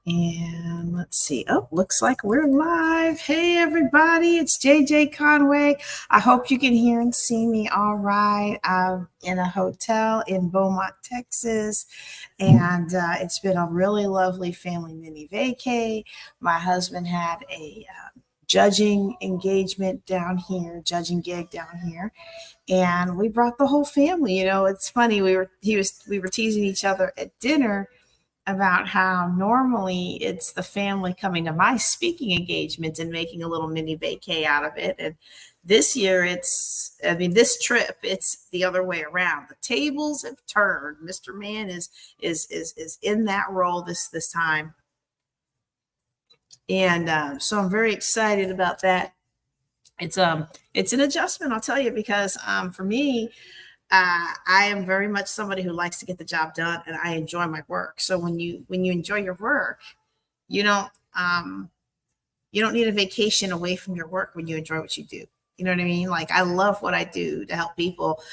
And let's see. Oh, looks like we're live. Hey, everybody. It's JJ Conway. I hope you can hear and see me all right. I'm in a hotel in Beaumont, Texas. And it's been a really lovely family mini vacay. My husband had a judging engagement down here, judging gig down here, and we brought the whole family. It's funny. We were teasing each other at dinner about how normally it's the family coming to my speaking engagement and making a little mini vacay out of it. And this year this trip, it's the other way around. The tables have turned. Mr. Man is in that role this time. And so I'm very excited about that. It's an adjustment, I'll tell you, because for me, I am very much somebody who likes to get the job done, and I enjoy my work. So when you enjoy your work, you don't um, you don't need a vacation away from your work when you enjoy what you do. You know what I mean? Like, I love what I do to help people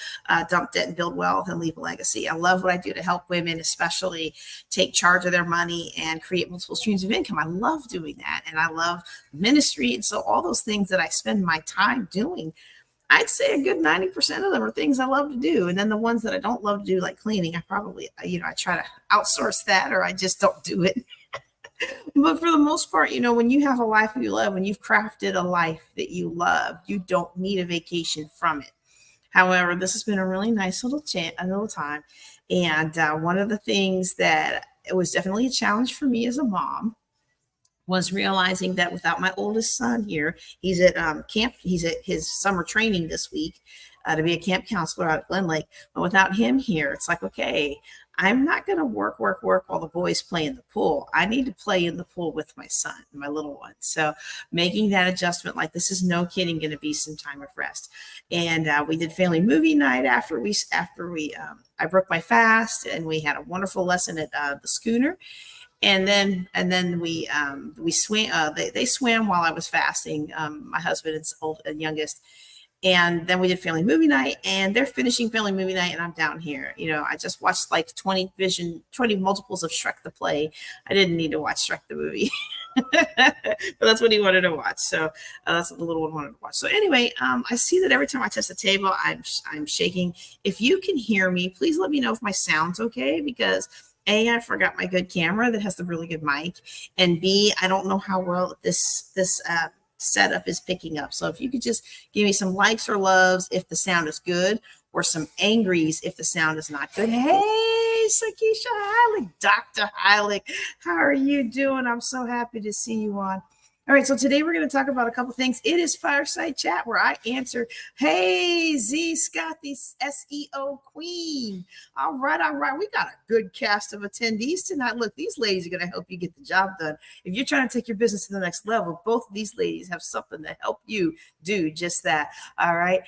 dump debt and build wealth and leave a legacy. I love what I do to help women, especially, take charge of their money and create multiple streams of income. I love doing that, and I love ministry, and so all those things that I spend my time doing, I'd say a good 90% of them are things I love to do. And then the ones that I don't love to do, like cleaning, I probably, I try to outsource that, or I just don't do it. But for the most part, when you have a life you love, when you've crafted a life that you love, you don't need a vacation from it. However, this has been a really nice a little time. And one of the things that it was definitely a challenge for me as a mom was realizing that without my oldest son here, he's at camp, he's at his summer training this week to be a camp counselor out at Glen Lake. But without him here, it's like, okay, I'm not going to work while the boys play in the pool. I need to play in the pool with my son, my little one. So making that adjustment, like, this is no kidding going to be some time of rest. And we did family movie night after we I broke my fast, and we had a wonderful lesson at the schooner. And then we swam. They swam while I was fasting. My husband is old and youngest, and then we did family movie night, and they're finishing family movie night, and I'm down here. I just watched like 20 multiples of Shrek the play. I didn't need to watch Shrek the movie, but that's what he wanted to watch. So that's what the little one wanted to watch. So anyway, I see that every time I touch the table, I'm shaking. If you can hear me, please let me know if my sound's okay, because A, I forgot my good camera that has the really good mic, and B, I don't know how well this setup is picking up. So if you could just give me some likes or loves if the sound is good, or some angries if the sound is not good. Hey, Sakisha Heilig, Dr. Heilig, how are you doing? I'm so happy to see you on. All right, so today we're going to talk about a couple things. It is Fireside Chat, where I answer, hey, Z Scott, the SEO queen. All right. We got a good cast of attendees tonight. Look, these ladies are going to help you get the job done. If you're trying to take your business to the next level, both of these ladies have something to help you do just that. All right.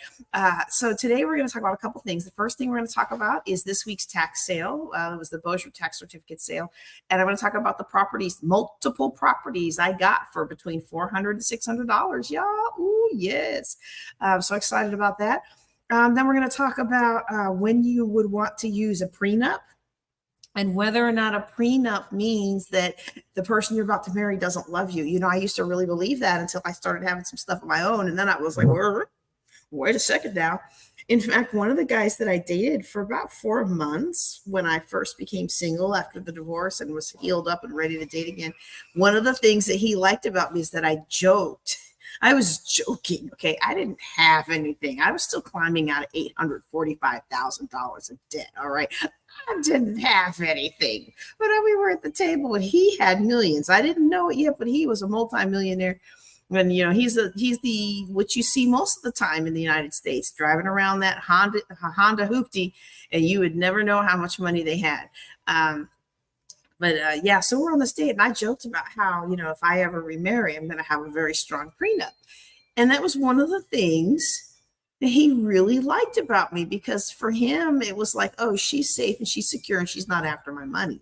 So today we're going to talk about a couple things. The first thing we're going to talk about is this week's tax sale. It was the Bossier tax certificate sale. And I'm going to talk about the properties, multiple properties I got for between $400 to $600, y'all. Ooh, yes. I'm so excited about that. Then we're going to talk about when you would want to use a prenup, and whether or not a prenup means that the person you're about to marry doesn't love you. I used to really believe that until I started having some stuff of my own. And then I was like, wait a second now. In fact, one of the guys that I dated for about 4 months when I first became single after the divorce and was healed up and ready to date again, one of the things that he liked about me is that I joked. I was joking. Okay. I didn't have anything. I was still climbing out of $845,000 of debt. All right. I didn't have anything, but we were at the table and he had millions. I didn't know it yet, but he was a multimillionaire. And he's the what you see most of the time in the United States, driving around that Honda hoopty, and you would never know how much money they had. Yeah, so we're on this date, and I joked about how, if I ever remarry, I'm going to have a very strong prenup. And that was one of the things that he really liked about me, because for him, it was like, oh, she's safe and she's secure and she's not after my money.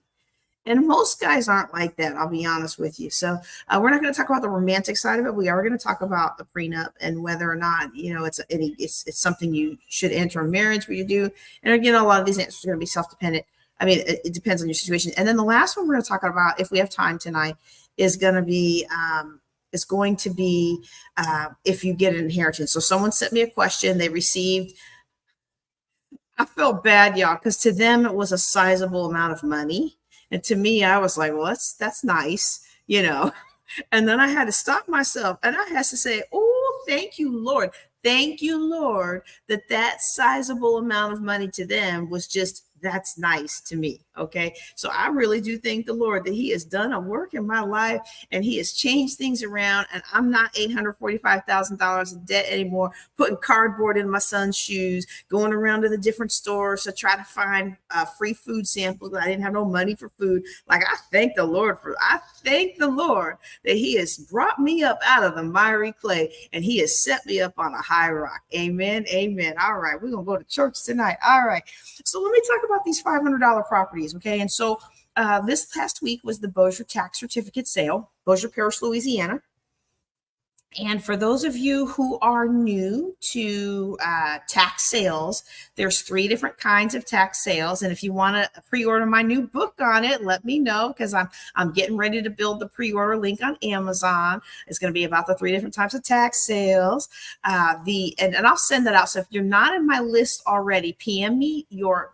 And most guys aren't like that, I'll be honest with you. So we're not going to talk about the romantic side of it. We are going to talk about the prenup and whether or not, it's something you should enter a marriage where you do. And again, a lot of these answers are going to be self-dependent. I mean, it depends on your situation. And then the last one we're going to talk about, if we have time tonight, is going to be if you get an inheritance. So someone sent me a question. They received, I felt bad, y'all, because to them it was a sizable amount of money. And to me, I was like, well, that's nice, you know. And then I had to stop myself and I had to say, oh, thank you, Lord. Thank you, Lord, that sizable amount of money to them was just, that's nice to me. Okay. So I really do thank the Lord that he has done a work in my life and he has changed things around. And I'm not $845,000 in debt anymore, putting cardboard in my son's shoes, going around to the different stores to try to find free food samples. I didn't have no money for food. Like I thank the Lord that he has brought me up out of the miry clay and he has set me up on a high rock. Amen. Amen. All right. We're going to go to church tonight. All right. So let me talk about these $500 properties. Okay. And so this past week was the Bossier tax certificate sale, Bossier Parish, Louisiana. And for those of you who are new to tax sales, there's 3 different kinds of tax sales. And if you want to pre-order my new book on it, let me know because I'm getting ready to build the pre-order link on Amazon. It's going to be about the 3 different types of tax sales. And I'll send that out. So if you're not in my list already, PM me your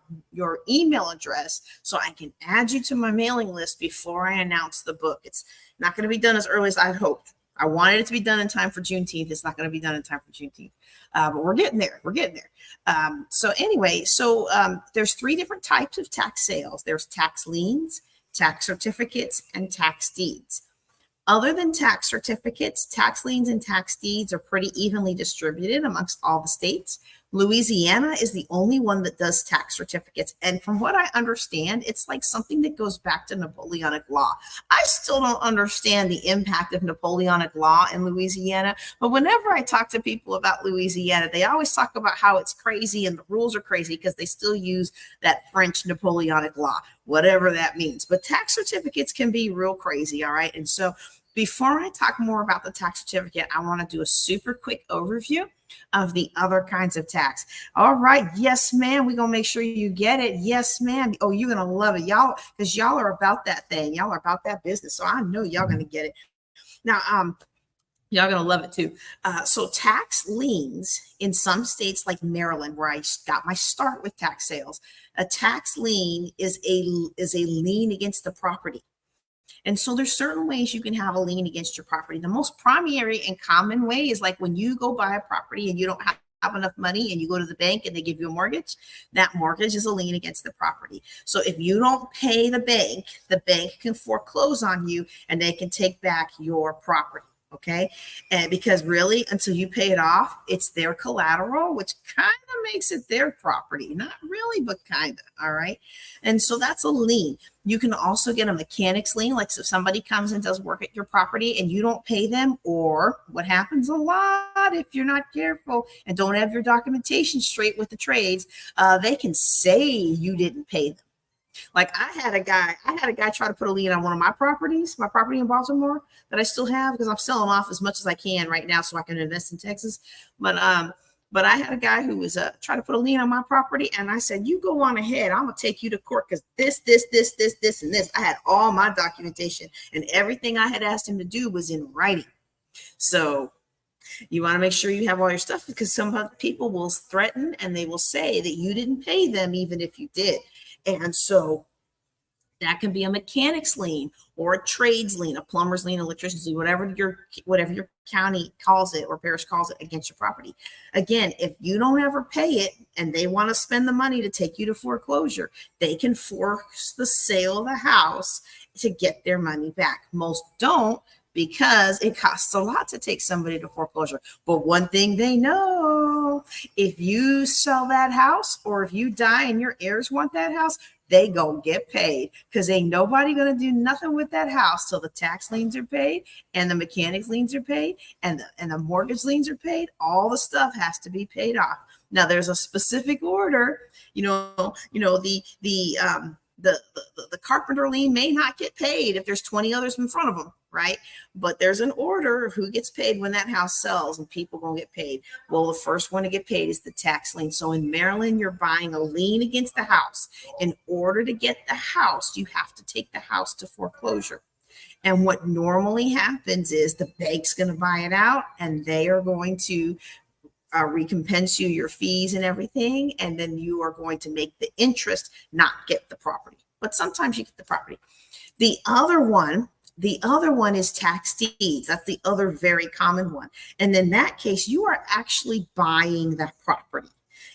email address so I can add you to my mailing list before I announce the book. It's not going to be done as early as I'd hoped. I wanted it to be done in time for Juneteenth. It's not going to be done in time for Juneteenth, but we're getting there. We're getting there. So there's 3 different types of tax sales. There's tax liens, tax certificates, and tax deeds. Other than tax certificates, tax liens and tax deeds are pretty evenly distributed amongst all the states. Louisiana is the only one that does tax certificates. And from what I understand, it's like something that goes back to Napoleonic law. I still don't understand the impact of Napoleonic law in Louisiana. But whenever I talk to people about Louisiana, they always talk about how it's crazy and the rules are crazy because they still use that French Napoleonic law, whatever that means. But tax certificates can be real crazy. All right. And so before I talk more about the tax certificate, I want to do a super quick overview of the other kinds of tax. All right. Yes, ma'am. We're going to make sure you get it. Yes, ma'am. Oh, you're going to love it. Y'all, because y'all are about that thing. Y'all are about that business. So I know y'all going to get it. Now, y'all going to love it too. So tax liens in some states like Maryland, where I got my start with tax sales, a tax lien is a lien against the property. And so there's certain ways you can have a lien against your property. The most primary and common way is like when you go buy a property and you don't have enough money and you go to the bank and they give you a mortgage, that mortgage is a lien against the property. So if you don't pay the bank can foreclose on you and they can take back your property. Okay. And because really, until you pay it off, it's their collateral, which kind of makes it their property. Not really, but kind of. All right. And so that's a lien. You can also get a mechanic's lien. Like, so if somebody comes and does work at your property and you don't pay them, or what happens a lot if you're not careful and don't have your documentation straight with the trades, they can say you didn't pay them. Like I had a guy try to put a lien on one of my property in Baltimore that I still have because I'm selling off as much as I can right now so I can invest in Texas. But I had a guy who was trying to put a lien on my property, and I said, "You go on ahead. I'm gonna take you to court because this, and this." I had all my documentation, and everything I had asked him to do was in writing. So you want to make sure you have all your stuff because some people will threaten and they will say that you didn't pay them even if you did. And so that can be a mechanic's lien or a trades lien, a plumber's lien, electrician's lien, whatever your county calls it or parish calls it against your property. Again, if you don't ever pay it and they want to spend the money to take you to foreclosure, they can force the sale of the house to get their money back. Most don't, because it costs a lot to take somebody to foreclosure. But one thing they know, if you sell that house or if you die and your heirs want that house, they gonna get paid because ain't nobody gonna do nothing with that house till the tax liens are paid and the mechanics liens are paid and the mortgage liens are paid. All the stuff has to be paid off. Now there's a specific order, the the carpenter lien may not get paid if there's 20 others in front of them, right? But there's an order of who gets paid when that house sells, and people gonna get paid. Well, the first one to get paid is the tax lien. So in Maryland, you're buying a lien against the house. In order to get the house, you have to take the house to foreclosure. And what normally happens is the bank's going to buy it out, and they are going to recompense you your fees and everything, and then you are going to make the interest, not get the property. But sometimes you get the property. The other one is tax deeds. That's the other very common one. And in that case, you are actually buying that property.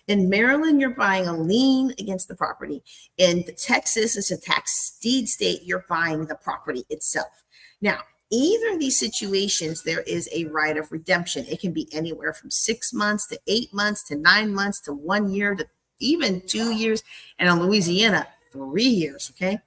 In Maryland, you're buying a lien against the property. In Texas, it's a tax deed state. You're buying the property itself. Now, either of these situations, there is a right of redemption. It can be anywhere from 6 months to 8 months to 9 months to 1 year to even 2 years. And in Louisiana, 3 years, okay?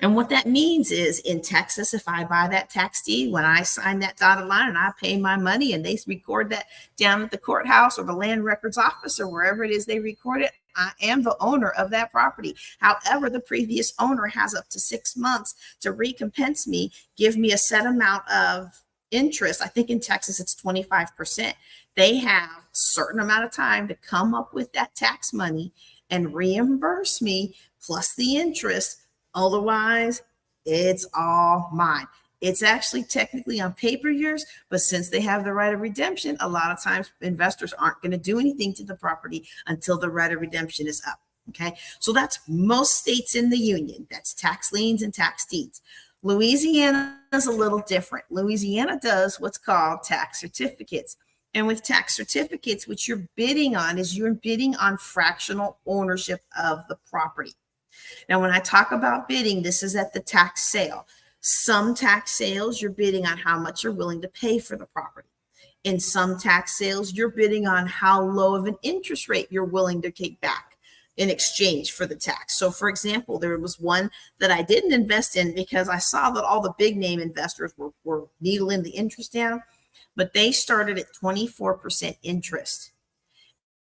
And what that means is in Texas, if I buy that tax deed, when I sign that dotted line and I pay my money and they record that down at the courthouse or the land records office or wherever it is they record it, I am the owner of that property. However, the previous owner has up to 6 months to recompense me, give me a set amount of interest. I think in Texas, it's 25%. They have a certain amount of time to come up with that tax money and reimburse me plus the interest. Otherwise, it's all mine. It's actually technically on paper yours, but since they have the right of redemption, a lot of times investors aren't going to do anything to the property until the right of redemption is up. Okay, so that's most states in the union. That's tax liens and tax deeds. Louisiana is a little different. Louisiana does what's called tax certificates. And with tax certificates, what you're bidding on is you're bidding on fractional ownership of the property. Now, when I talk about bidding, this is at the tax sale. Some tax sales, you're bidding on how much you're willing to pay for the property. In some tax sales, you're bidding on how low of an interest rate you're willing to take back in exchange for the tax. So, for example, there was one that I didn't invest in because I saw that all the big name investors were needling the interest down, but they started at 24% interest.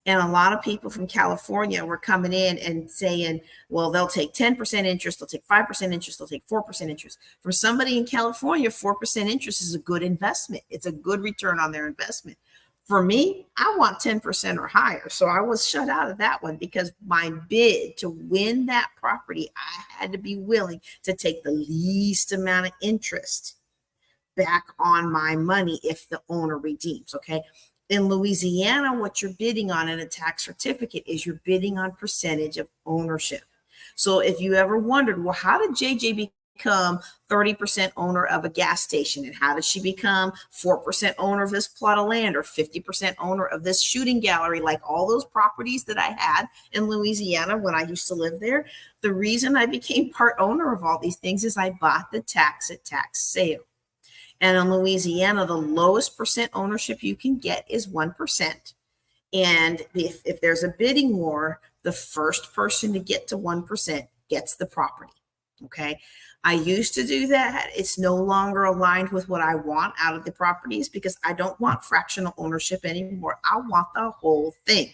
And a lot of people from California were coming in and saying, well, they'll take 10% interest, they'll take 5% interest, they'll take 4% interest. For somebody in California, 4% interest is a good investment. It's a good return on their investment. For me, I want 10% or higher. So I was shut out of that one because my bid to win that property, I had to be willing to take the least amount of interest back on my money if the owner redeems, okay? In Louisiana, what you're bidding on in a tax certificate is you're bidding on percentage of ownership. So if you ever wondered, well, how did JJ become 30% owner of a gas station? And how did she become 4% owner of this plot of land or 50% owner of this shooting gallery? Like all those properties that I had in Louisiana when I used to live there. The reason I became part owner of all these things is I bought the tax at tax sale. And in Louisiana, the lowest percent ownership you can get is 1%. And if there's a bidding war, the first person to get to 1% gets the property. Okay. I used to do that. It's no longer aligned with what I want out of the properties because I don't want fractional ownership anymore. I want the whole thing.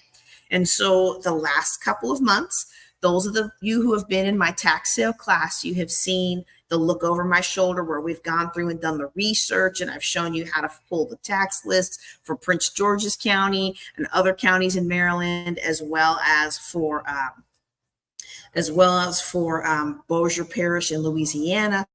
And so the last couple of months, those of you who have been in my tax sale class, you have seen the look over my shoulder where we've gone through and done the research, and I've shown you how to pull the tax lists for Prince George's County and other counties in Maryland, as well as for Bossier Parish in Louisiana.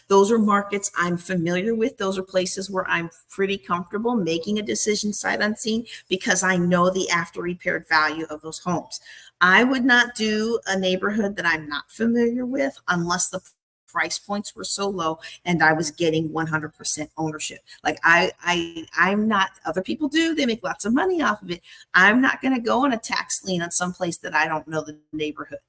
Those are markets I'm familiar with. Those are places where I'm pretty comfortable making a decision sight unseen because I know the after repaired value of those homes. I would not do a neighborhood that I'm not familiar with unless the price points were so low and I was getting 100% ownership. Like I'm not, other people do, they make lots of money off of it. I'm not going to go on a tax lien on some place that I don't know the neighborhood.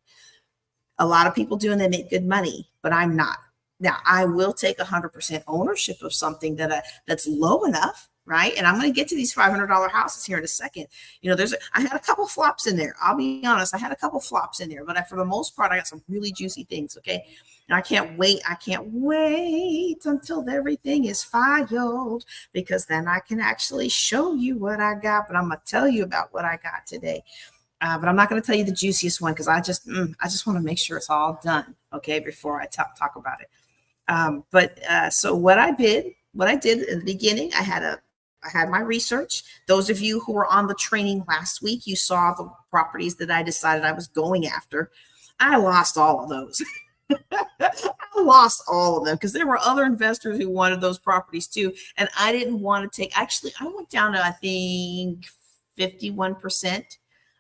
A lot of people do and they make good money, but I'm not. Now, I will take 100% ownership of something that's low enough, right? And I'm going to get to these $500 houses here in a second. You know, I had a couple flops in there. I'll be honest, I had a couple flops in there, but for the most part, I got some really juicy things, okay? And I can't wait until everything is filed because then I can actually show you what I got, but I'm going to tell you about what I got today. But I'm not going to tell you the juiciest one because I just want to make sure it's all done, okay, before I talk about it. So what I did in the beginning, I had my research. Those of you who were on the training last week, you saw the properties that I decided I was going after. I lost all of those. I lost all of them because there were other investors who wanted those properties too. And I didn't want to take, actually, I went down to, I think, 51%.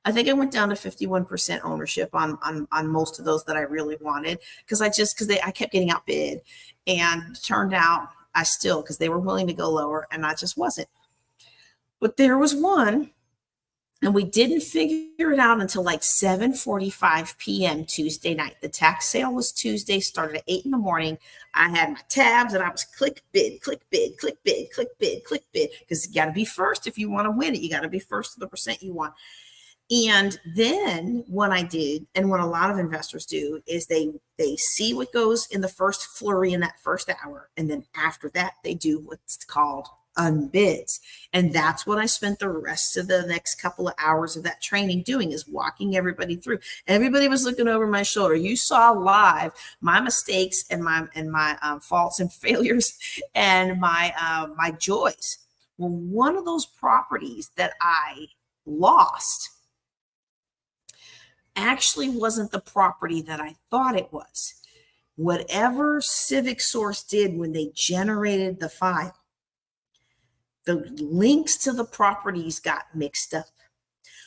I think I went down to 51% ownership on most of those that I really wanted because I kept getting outbid, and turned out because they were willing to go lower and I just wasn't. But there was one, and we didn't figure it out until like 7:45 p.m. Tuesday night. The tax sale was Tuesday, started at 8 in the morning. I had my tabs and I was click bid, click bid, click bid, click bid, click bid, because you got to be first if you want to win it. You got to be first to the percent you want. And then what I did, and what a lot of investors do, is they see what goes in the first flurry in that first hour. And then after that, they do what's called unbids. And that's what I spent the rest of the next couple of hours of that training doing, is walking everybody through. Everybody was looking over my shoulder. You saw live my mistakes and my faults and failures and my joys. Well, one of those properties that I lost actually wasn't the property that I thought it was. Whatever Civic Source did when they generated the file, the links to the properties got mixed up.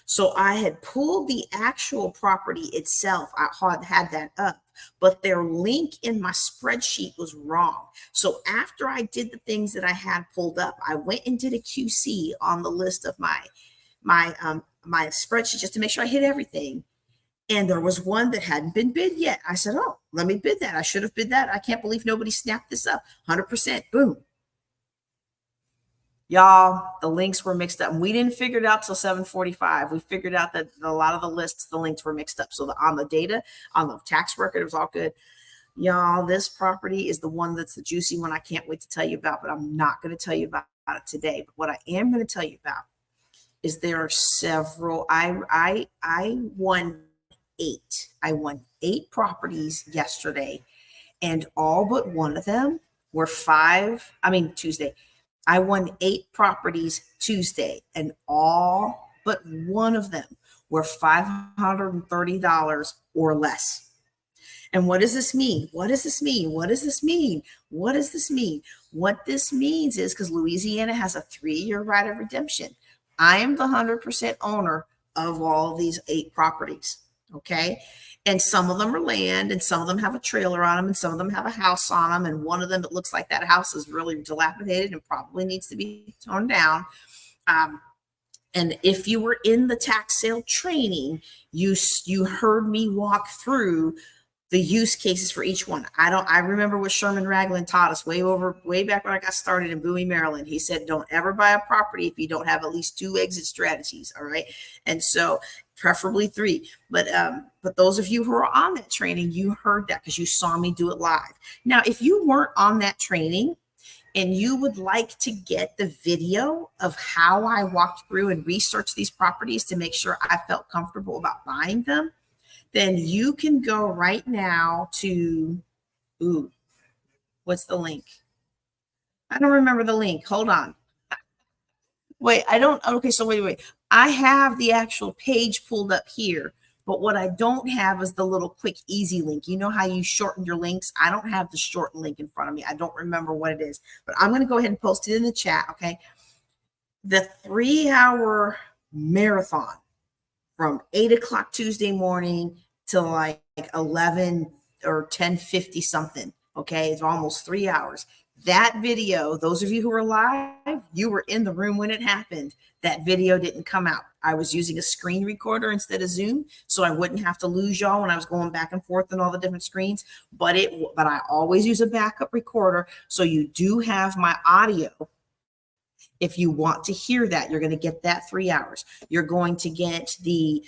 So I had pulled the actual property itself. I had that up, but their link in my spreadsheet was wrong. So after I did the things that I had pulled up, I went and did a QC on the list of my spreadsheet just to make sure I hit everything. And there was one that hadn't been bid yet. I said, oh, let me bid that. I should have bid that. I can't believe nobody snapped this up. 100%, boom. Y'all, the links were mixed up. And we didn't figure it out till 7:45. We figured out that a lot of the lists, the links were mixed up. So on the data, on the tax record, it was all good. Y'all, this property is the one that's the juicy one I can't wait to tell you about, but I'm not going to tell you about it today. But what I am going to tell you about is there are several. I won 8. I won 8 properties yesterday, and all but one of them were Tuesday. I won 8 properties Tuesday, and all but one of them were $530 or less. And what does this mean? What does this mean? What does this mean? What does this mean? What this means is, because Louisiana has a 3-year right of redemption, I am the 100% owner of all these 8 properties. Okay. And some of them are land, and some of them have a trailer on them, and some of them have a house on them. And one of them, it looks like that house is really dilapidated and probably needs to be torn down. And if you were in the tax sale training, you heard me walk through the use cases for each one. I remember what Sherman Ragland taught us way back when I got started in Bowie, Maryland. He said, don't ever buy a property if you don't have at least 2 exit strategies. All right. And so preferably 3. But those of you who are on that training, you heard that because you saw me do it live. Now, if you weren't on that training and you would like to get the video of how I walked through and researched these properties to make sure I felt comfortable about buying them, then you can go right now to, what's the link? I don't remember the link. Hold on. Wait, so wait. I have the actual page pulled up here, but what I don't have is the little quick, easy link. You know how you shorten your links? I don't have the shorten link in front of me. I don't remember what it is, but I'm going to go ahead and post it in the chat, okay? The 3-hour marathon from 8 o'clock Tuesday morning to like 11 or 10:50 something, okay? It's almost 3 hours. That video, those of you who are live, you were in the room when it happened. That video didn't come out. I was using a screen recorder instead of Zoom, so I wouldn't have to lose y'all when I was going back and forth on all the different screens. But I always use a backup recorder, so you do have my audio. If you want to hear that, you're going to get that 3 hours. You're going to get the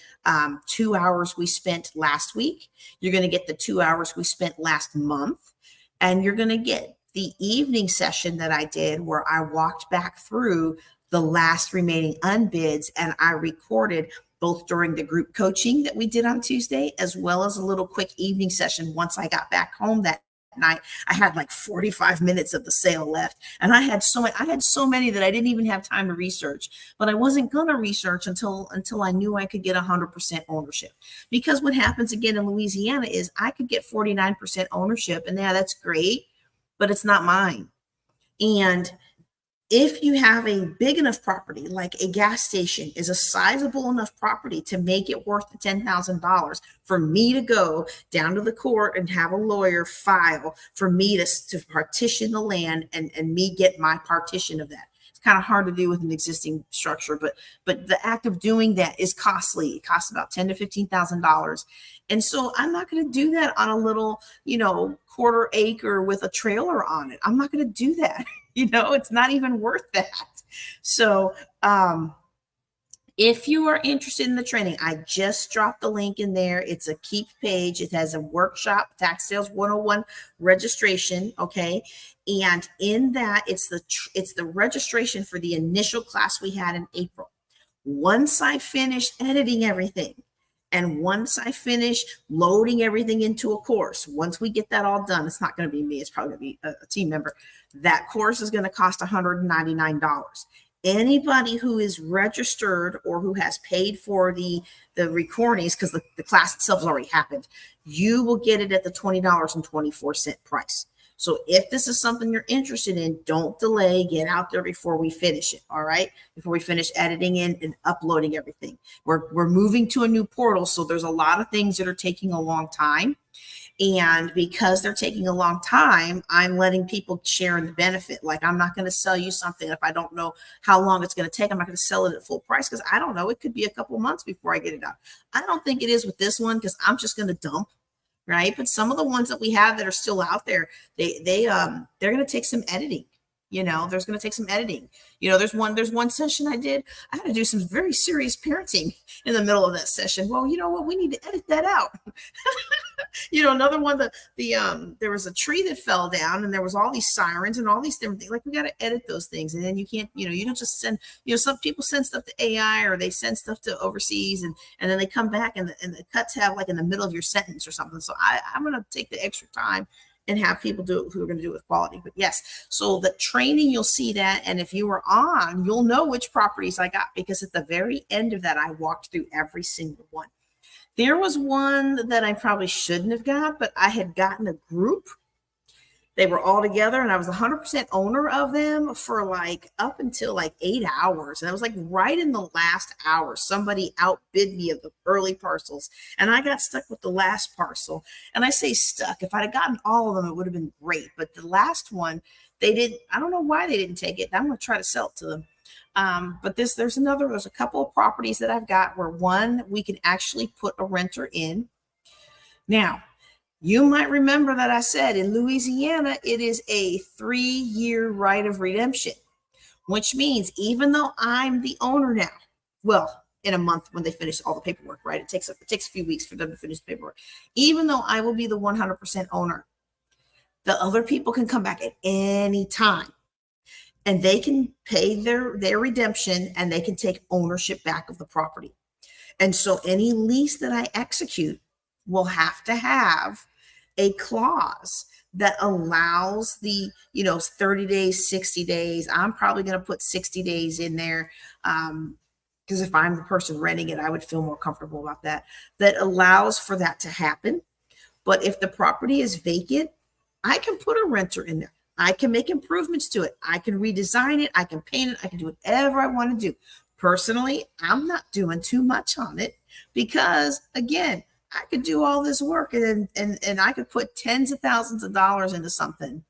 2 hours we spent last week. You're going to get the 2 hours we spent last month, and you're going to get the evening session that I did where I walked back through the last remaining unbids and I recorded both during the group coaching that we did on Tuesday, as well as a little quick evening session once I got back home that night. I had like 45 minutes of the sale left, and I had so many that I didn't even have time to research. But I wasn't gonna research until I knew I could get 100% ownership. Because what happens again in Louisiana is I could get 49% ownership, and yeah, that's great, but it's not mine. And if you have a big enough property, like a gas station is a sizable enough property to make it worth the $10,000 for me to go down to the court and have a lawyer file for me to partition the land and me get my partition of that. It's kind of hard to do with an existing structure, but the act of doing that is costly. It costs about $10,000 to $15,000. And so I'm not going to do that on a little, quarter acre with a trailer on it. I'm not going to do that. It's not even worth that. So if you are interested in the training, I just dropped the link in there. It's a Keep page. It has a workshop, Tax Sales 101 registration. Okay. And in that, it's the registration for the initial class we had in April. Once I finish editing everything, and once I finish loading everything into a course, once we get that all done, it's not going to be me. It's probably going to be a team member. That course is going to cost $199. Anybody who is registered or who has paid for the recordings, because the class itself has already happened, you will get it at the $20.24 price. So if this is something you're interested in, don't delay. Get out there before we finish it. All right. Before we finish editing and uploading everything. We're moving to a new portal. So there's a lot of things that are taking a long time. And because they're taking a long time, I'm letting people share in the benefit. Like, I'm not going to sell you something if I don't know how long it's going to take. I'm not going to sell it at full price because I don't know. It could be a couple of months before I get it out. I don't think it is with this one because I'm just going to dump. Right. But some of the ones that we have that are still out there, they're going to take some editing. There's going to take some editing. There's one session I did. I had to do some very serious parenting in the middle of that session. Well, you know what? We need to edit that out. Another one that there was a tree that fell down and there was all these sirens and all these different things. Like, we got to edit those things. And then you can't, you don't just send, some people send stuff to AI or they send stuff to overseas and then they come back and the cuts have like in the middle of your sentence or something. So I'm going to take the extra time and have people do it who are going to do it with quality. But yes, so the training, you'll see that. And if you were on, you'll know which properties I got, because at the very end of that, I walked through every single one. There was one that I probably shouldn't have got, but I had gotten a group. They were all together and I was 100% owner of them for like up until like 8 hours. And it was like right in the last hour, somebody outbid me of the early parcels and I got stuck with the last parcel. And I say stuck, if I'd have gotten all of them, it would have been great. But the last one, I don't know why they didn't take it. I'm going to try to sell it to them. But there's a couple of properties that I've got where one, we can actually put a renter in. Now, you might remember that I said in Louisiana, it is a 3-year right of redemption, which means even though I'm the owner now, well, in a month when they finish all the paperwork, right? It takes a few weeks for them to finish the paperwork. Even though I will be the 100% owner, the other people can come back at any time and they can pay their redemption and they can take ownership back of the property. And so any lease that I execute will have to have a clause that allows the 30 days, 60 days. I'm probably going to put 60 days in there because if I'm the person renting it, I would feel more comfortable about that allows for that to happen. But if the property is vacant, I can put a renter in there. I can make improvements to it. I can redesign it. I can paint it. I can do whatever I want to do. Personally, I'm not doing too much on it because, again, I could do all this work and I could put tens of thousands of dollars into something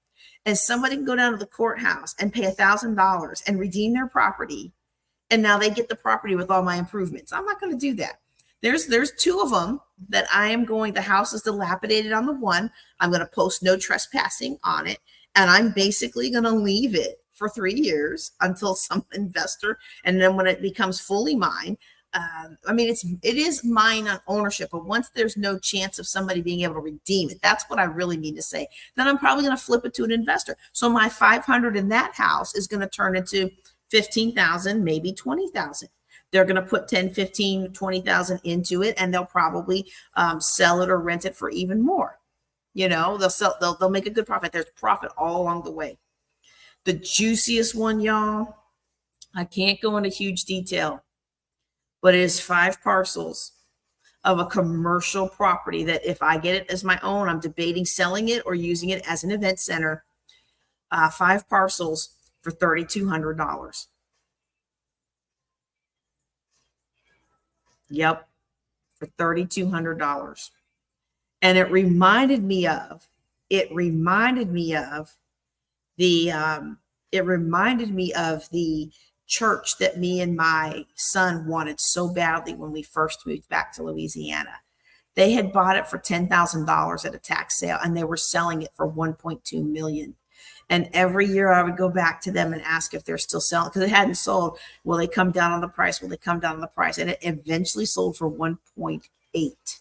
and somebody can go down to the courthouse and pay $1,000 and redeem their property. And now they get the property with all my improvements. I'm not going to do that. There's 2 of them that the house is dilapidated on the one. I'm going to post no trespassing on it. And I'm basically going to leave it for 3 years until some investor. And then when it becomes fully mine, it is mine on ownership, but once there's no chance of somebody being able to redeem it, that's what I really need to say. Then I'm probably going to flip it to an investor. So my 500 in that house is going to turn into 15,000, maybe 20,000. They're going to put 10, 15, 20,000 into it, and they'll probably sell it or rent it for even more. They'll make a good profit. There's profit all along the way. The juiciest one, y'all, I can't go into huge detail, but it is 5 parcels of a commercial property that if I get it as my own, I'm debating selling it or using it as an event center. 5 parcels for $3,200. Yep, for $3,200. And it reminded me of the church that me and my son wanted so badly when we first moved back to Louisiana. They had bought it for $10,000 at a tax sale, and they were selling it for $1.2 million. And every year I would go back to them and ask if they're still selling, because it hadn't sold. Will they come down on the price? Will they come down on the price? And it eventually sold for 1.8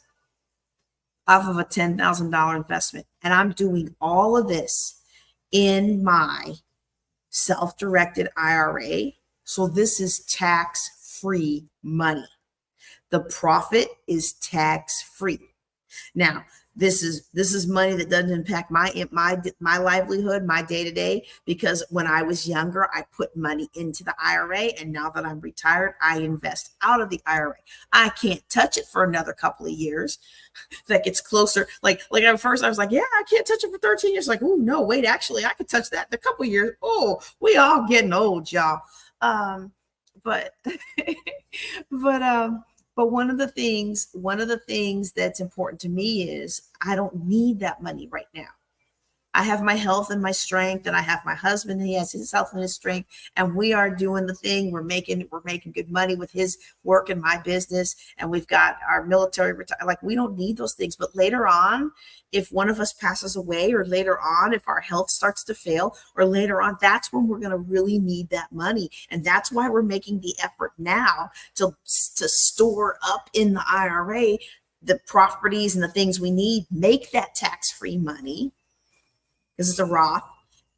off of a $10,000 investment. And I'm doing all of this in my self-directed IRA. So this is tax-free money. The profit is tax-free. Now, this is money that doesn't impact my livelihood, my day-to-day, because when I was younger, I put money into the IRA, and now that I'm retired, I invest out of the IRA. I can't touch it for another couple of years. That gets closer. Like at first I was like, yeah, I can't touch it for 13 years. Like, oh no, wait, actually I could touch that in a couple of years. Oh, we all getting old, y'all. But one of the things that's important to me is I don't need that money right now. I have my health and my strength, and I have my husband. He has his health and his strength, and we are doing the thing. We're making good money with his work and my business, and we've got our military retire. Like, we don't need those things. But later on, if one of us passes away, or later on, if our health starts to fail, or later on, that's when we're going to really need that money. And that's why we're making the effort now to store up in the IRA the properties and the things we need, make that tax-free money, because it's a Roth,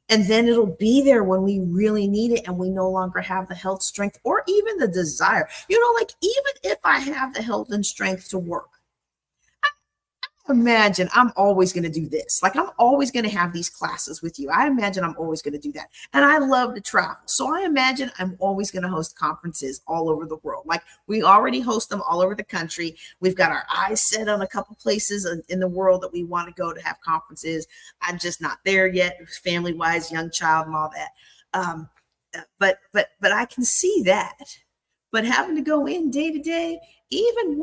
and then it'll be there when we really need it, and we no longer have the health, strength, or even the desire. Like, even if I have the health and strength to work, imagine I'm always going to do this. Like, I'm always going to have these classes with you. I imagine I'm always going to do that. And I love to travel. So I imagine I'm always going to host conferences all over the world. Like, we already host them all over the country. We've got our eyes set on a couple places in the world that we want to go to have conferences. I'm just not there yet, family-wise, young child and all that. But I can see that. But having to go in day to day, even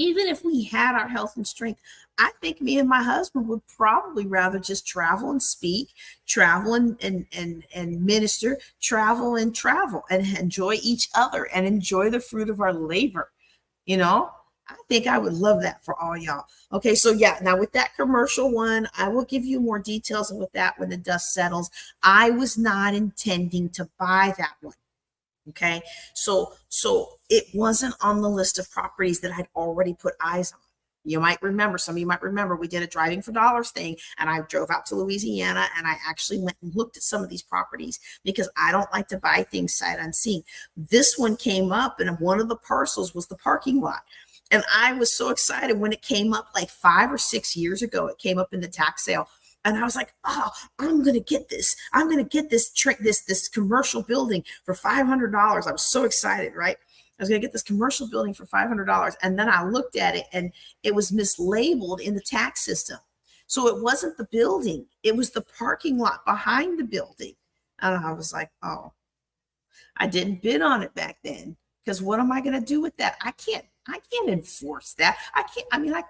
if we had our health and strength, I think me and my husband would probably rather just travel and speak, travel and minister, travel and enjoy each other and enjoy the fruit of our labor. I think I would love that for all y'all. Okay, so yeah, now with that commercial one, I will give you more details with that when the dust settles. I was not intending to buy that one. Okay, so it wasn't on the list of properties that I'd already put eyes on. Some of you might remember, we did a driving for dollars thing, and I drove out to Louisiana, and I actually went and looked at some of these properties because I don't like to buy things sight unseen. This one came up, and one of the parcels was the parking lot. And I was so excited when it came up like 5 or 6 years ago. It came up in the tax sale. And I was like, oh, I'm going to get this. I'm going to get this commercial building for $500. I was so excited, right? I was going to get this commercial building for $500. And then I looked at it, and it was mislabeled in the tax system. So it wasn't the building. It was the parking lot behind the building. And I was like, oh, I didn't bid on it back then, because what am I going to do with that? I can't enforce that. I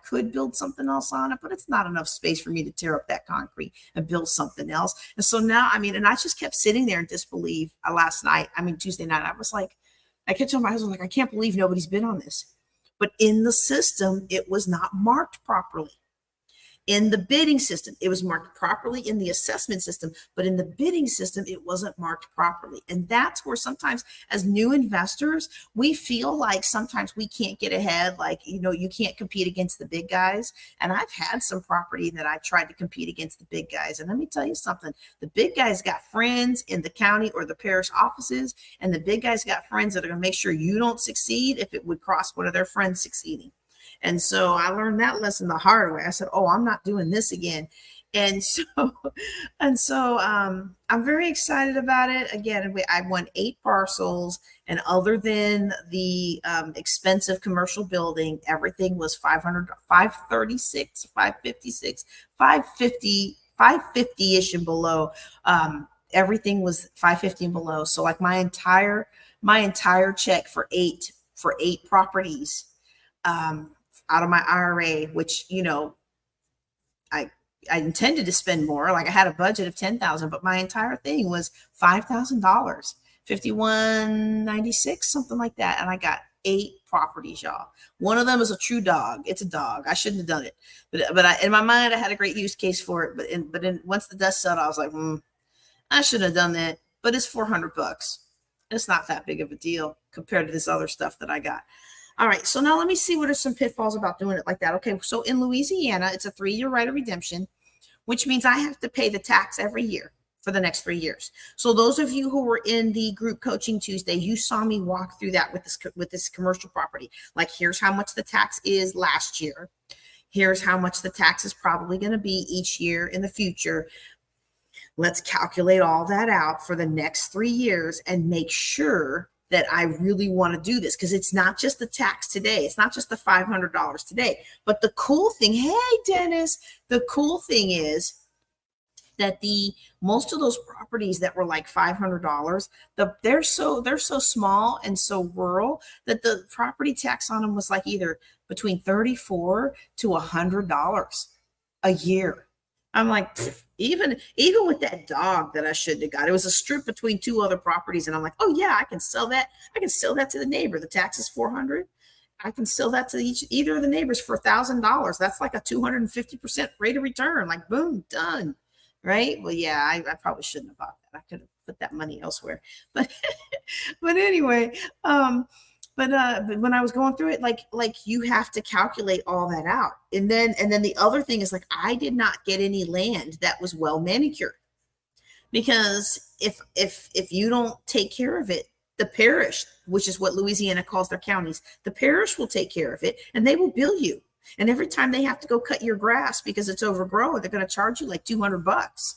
could build something else on it, but it's not enough space for me to tear up that concrete and build something else. And so now, and I just kept sitting there in disbelief Tuesday night, I kept telling my husband, like, I can't believe nobody's been on this. But in the system, it was not marked properly. In the bidding system, it was marked properly in the assessment system, but in the bidding system, it wasn't marked properly. And that's where sometimes as new investors, we feel like sometimes we can't get ahead. Like, you can't compete against the big guys. And I've had some property that I tried to compete against the big guys. And let me tell you something, the big guys got friends in the county or the parish offices, and the big guys got friends that are going to make sure you don't succeed if it would cost one of their friends succeeding. And so I learned that lesson the hard way. I said, oh, I'm not doing this again. And so, I'm very excited about it. Again, I won 8 parcels, and other than the expensive commercial building, everything was 536, 556, 550, 550-ish and below. Everything was 550 and below. So like my entire check for eight properties, out of my IRA, which, I intended to spend more. Like I had a budget of $10,000, but my entire thing was $5,000, $51.96, something like that. And I got 8 properties, y'all. One of them is a true dog. It's a dog. I shouldn't have done it, but in my mind, I had a great use case for it. But once the dust settled, I was like, I shouldn't have done that. But it's $400. It's not that big of a deal compared to this other stuff that I got. All right, so now let me see what are some pitfalls about doing it like that. Okay, so in Louisiana, it's a 3-year right of redemption, which means I have to pay the tax every year for the next 3 years. So those of you who were in the group coaching Tuesday, you saw me walk through that with this commercial property. Like, here's how much the tax is last year. Here's how much the tax is probably going to be each year in the future. Let's calculate all that out for the next 3 years and make sure that I really want to do this, because it's not just the tax today. It's not just the $500 today. But the cool thing, hey, Dennis, the cool thing is that most of those properties that were like $500, they're so small and so rural that the property tax on them was like either between $34 to $100 a year. I'm like, even with that dog that I shouldn't have got, it was a strip between 2 other properties, and I'm like, oh yeah, I can sell that. I can sell that to the neighbor. The tax is $400. I can sell that to either of the neighbors for $1,000. That's like a 250% rate of return. Like, boom, done. Right? Well, yeah, I probably shouldn't have bought that. I could have put that money elsewhere. But anyway, but when I was going through it, like you have to calculate all that out. And then the other thing is, like, I did not get any land that was well manicured, because if you don't take care of it, the parish, which is what Louisiana calls their counties, the parish will take care of it, and they will bill you. And every time they have to go cut your grass because it's overgrown, they're going to charge you like $200.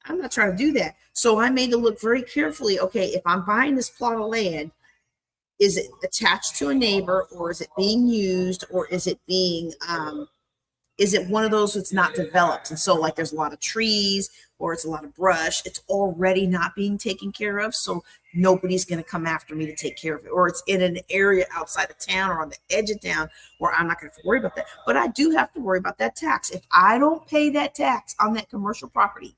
I'm not trying to do that. So I made to look very carefully. Okay, if I'm buying this plot of land, is it attached to a neighbor, or is it being used, or is it being, is it one of those that's not developed? And so, like, there's a lot of trees or it's a lot of brush. It's already not being taken care of. So nobody's going to come after me to take care of it. Or it's in an area outside of town or on the edge of town where I'm not going to have to worry about that. But I do have to worry about that tax. If I don't pay that tax on that commercial property,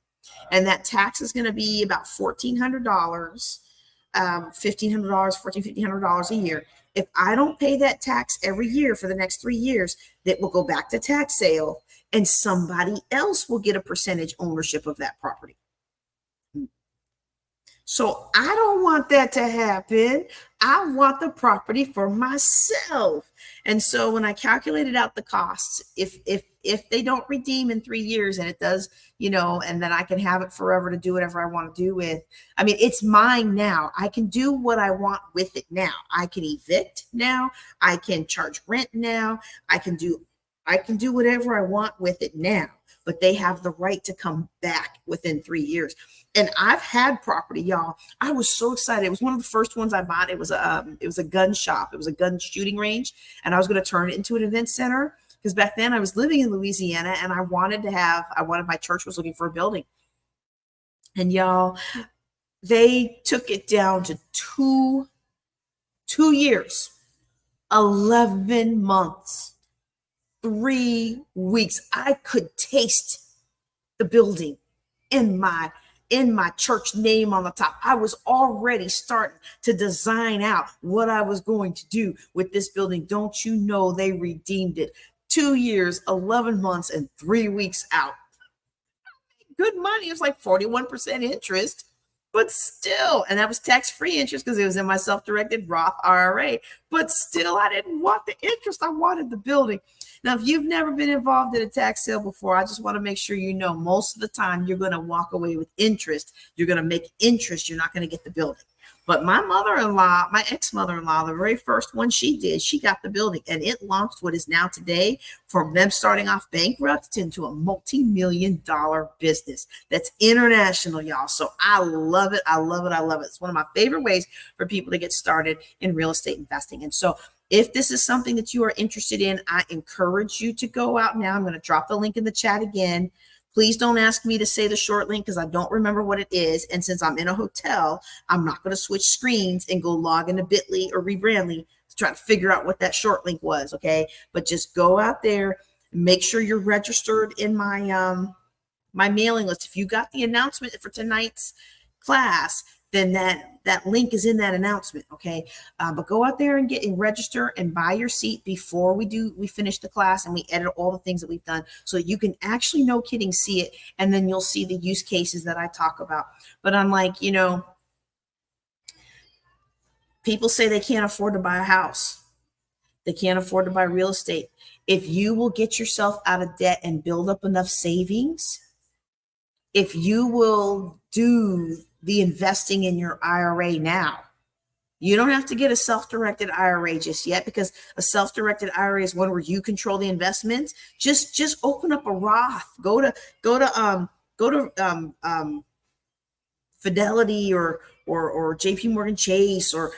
and that tax is going to be about $1,400, $1,500, $1,500 a year. If I don't pay that tax every year for the next 3 years, that will go back to tax sale, and somebody else will get a percentage ownership of that property. So I don't want that to happen. I want the property for myself. And so when I calculated out the costs, if they don't redeem in 3 years, and it does, and then I can have it forever to do whatever I want to do with. I mean, it's mine now. I can do what I want with it now. I can evict now. I can charge rent now. I can do whatever I want with it now. But they have the right to come back within 3 years. And I've had property, y'all. I was so excited. It was one of the first ones I bought. It was a gun shop. It was a gun shooting range, and I was going to turn it into an event center, because back then I was living in Louisiana, and I wanted my church was looking for a building. And y'all, they took it down to 2 years, 11 months, 3 weeks. I could taste the building in my church name on the top. I was already starting to design out what I was going to do with this building. Don't you know, they redeemed it 2 years, 11 months, and 3 weeks out. Good money. It was like 41% interest, but still, and that was tax-free interest because it was in my self-directed Roth IRA. But still, I didn't want the interest. I wanted the building. Now, if you've never been involved in a tax sale before, I just want to make sure you know most of the time you're going to walk away with interest. You're going to make interest. You're not going to get the building. But my mother-in-law, my ex-mother-in-law, the very first one she did, she got the building, and it launched what is now today, from them starting off bankrupt into a multi-million-dollar business that's international, y'all. So I love it. I love it. I love it. It's one of my favorite ways for people to get started in real estate investing. And so if this is something that you are interested in, I encourage you to go out now. I'm going to drop the link in the chat again. Please don't ask me to say the short link because I don't remember what it is. And since I'm in a hotel, I'm not going to switch screens and go log into Bitly or Rebrandly to try to figure out what that short link was. Okay. But just go out there, make sure you're registered in my, my mailing list. If you got the announcement for tonight's class, then that link is in that announcement. Okay. But go out there and get and register and buy your seat before we finish the class and we edit all the things that we've done so you can actually, no kidding, see it. And then you'll see the use cases that I talk about. But unlike, people say they can't afford to buy a house. They can't afford to buy real estate. If you will get yourself out of debt and build up enough savings, if you will do the investing in your IRA now, you don't have to get a self-directed IRA just yet, because a self-directed IRA is one where you control the investments. Just open up a Roth. Go to Fidelity or JP Morgan Chase or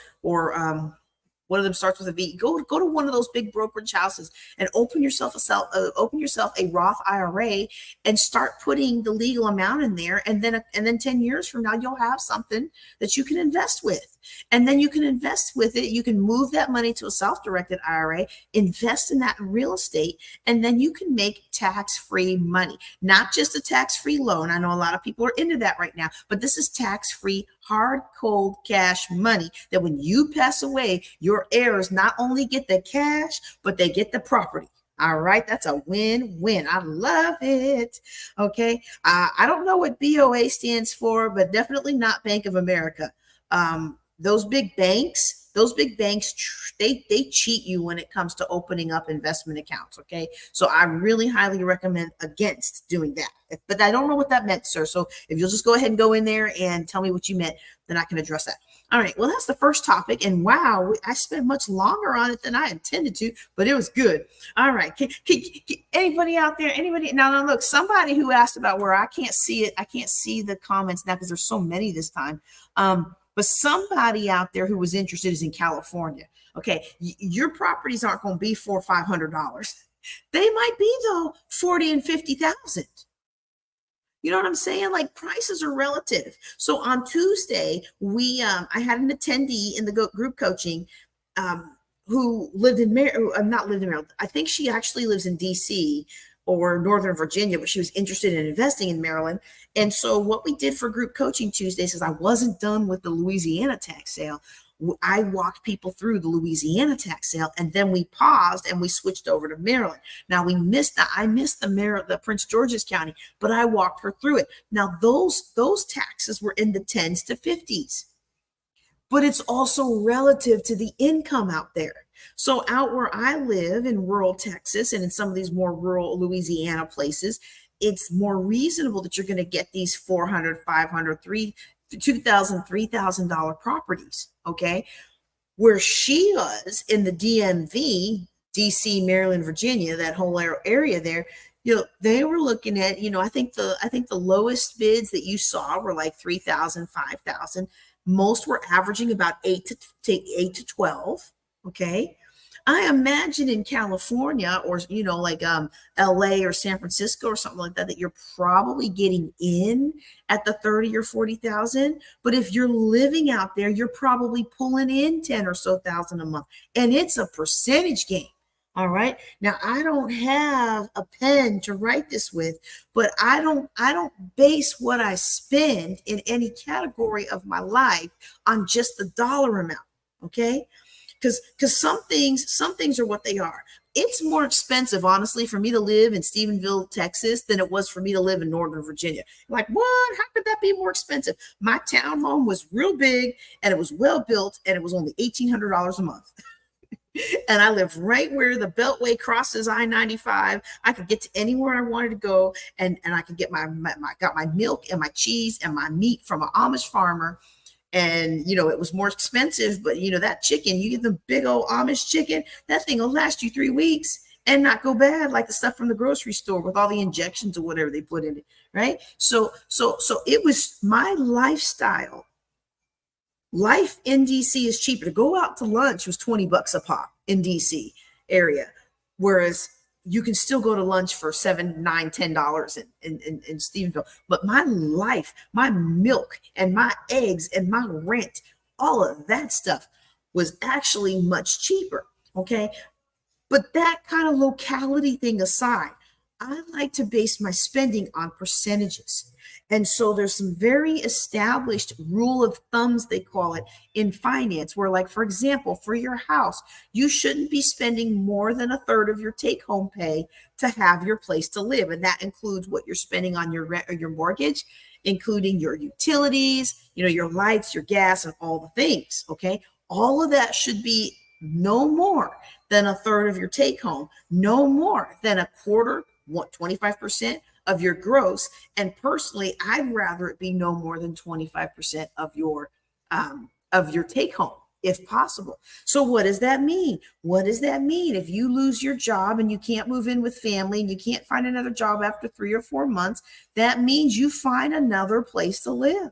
one of them starts with a V. Go to one of those big brokerage houses and open yourself a Roth IRA and start putting the legal amount in there. And then 10 years from now, you'll have something that you can invest with. And then you can invest with it. You can move that money to a self-directed IRA, invest in that in real estate, and then you can make tax-free money, not just a tax-free loan. I know a lot of people are into that right now, but this is tax-free, hard, cold cash money that when you pass away, your heirs not only get the cash, but they get the property. All right. That's a win-win. I love it. Okay. I don't know what BOA stands for, but definitely not Bank of America. Those big banks, they cheat you when it comes to opening up investment accounts. Okay. So I really highly recommend against doing that. But I don't know what that meant, sir. So if you'll just go ahead and go in there and tell me what you meant, then I can address that. All right. Well, that's the first topic. And wow, I spent much longer on it than I intended to, but it was good. All right. Can anybody out there, now look, somebody who asked about where I can't see it. I can't see the comments now because there's so many this time. But somebody out there who was interested is in California. Okay. Your properties aren't going to be $400 or $500. They might be though 40 and 50,000. You know what I'm saying? Like, prices are relative. So on Tuesday, I had an attendee in the group coaching who lived in Maryland. I think she actually lives in DC or Northern Virginia, but she was interested in investing in Maryland. And so what we did for group coaching Tuesday, since I wasn't done with the Louisiana tax sale, I walked people through the Louisiana tax sale, and then we paused and we switched over to Maryland. Now I missed the Prince George's County, but I walked her through it. Now those taxes were in the 10s to 50s, but it's also relative to the income out there. So out where I live in rural Texas and in some of these more rural Louisiana places, it's more reasonable that you're going to get these $400, $500, $2,000, $3,000 properties. Okay. Where she was in the DMV, DC, Maryland, Virginia, that whole area there, they were looking at, I think the lowest bids that you saw were like 3,000, 5,000. Most were averaging about 8 to 12. Okay. I imagine in California or, like LA or San Francisco or something like that you're probably getting in at the 30 or 40,000. But if you're living out there, you're probably pulling in 10 or so thousand a month. And it's a percentage game. All right. Now, I don't have a pen to write this with, but I don't base what I spend in any category of my life on just the dollar amount. Okay. Because some things are what they are. it's more expensive, honestly, for me to live in Stephenville, Texas, than it was for me to live in Northern Virginia. Like, what? How could that be more expensive? My townhome was real big and it was well built and it was only $1,800 a month. And I lived right where the Beltway crosses I-95. I could get to anywhere I wanted to go, and I could get got my milk and my cheese and my meat from an Amish farmer. And it was more expensive, but that chicken, you get the big old Amish chicken, that thing will last you 3 weeks and not go bad like the stuff from the grocery store with all the injections or whatever they put in it, right? So it was my lifestyle. Life in DC is cheaper. To go out to lunch was $20 a pop in DC area, whereas you can still go to lunch for $7, $9, $10 in Stephenville. But my life, my milk and my eggs and my rent, all of that stuff was actually much cheaper. Okay. But that kind of locality thing aside, I like to base my spending on percentages. And so there's some very established rule of thumbs, they call it, in finance, where, like, for example, for your house, you shouldn't be spending more than a third of your take-home pay to have your place to live. And that includes what you're spending on your rent or your mortgage, including your utilities, your lights, your gas, and all the things. Okay. All of that should be no more than a third of your take-home, no more than a quarter, 25% of your gross. And personally, I'd rather it be no more than 25% of your take home, if possible. So what does that mean? What does that mean? If you lose your job and you can't move in with family and you can't find another job after 3 or 4 months, that means you find another place to live.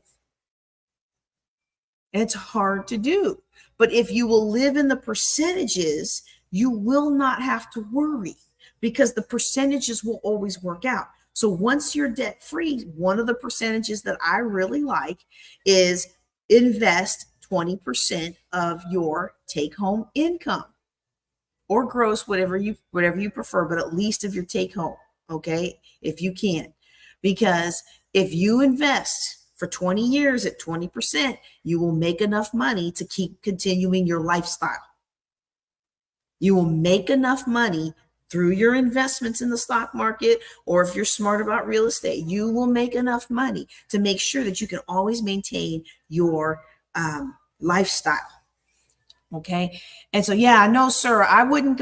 It's hard to do. But if you will live in the percentages, you will not have to worry, because the percentages will always work out. So once you're debt free, one of the percentages that I really like is invest 20% of your take home income or gross, whatever you prefer, but at least of your take home. Okay. If you can, because if you invest for 20 years at 20%, you will make enough money to keep continuing your lifestyle. You will make enough money through your investments in the stock market, or if you're smart about real estate, you will make enough money to make sure that you can always maintain your lifestyle. Okay. And so, yeah, no, sir, I wouldn't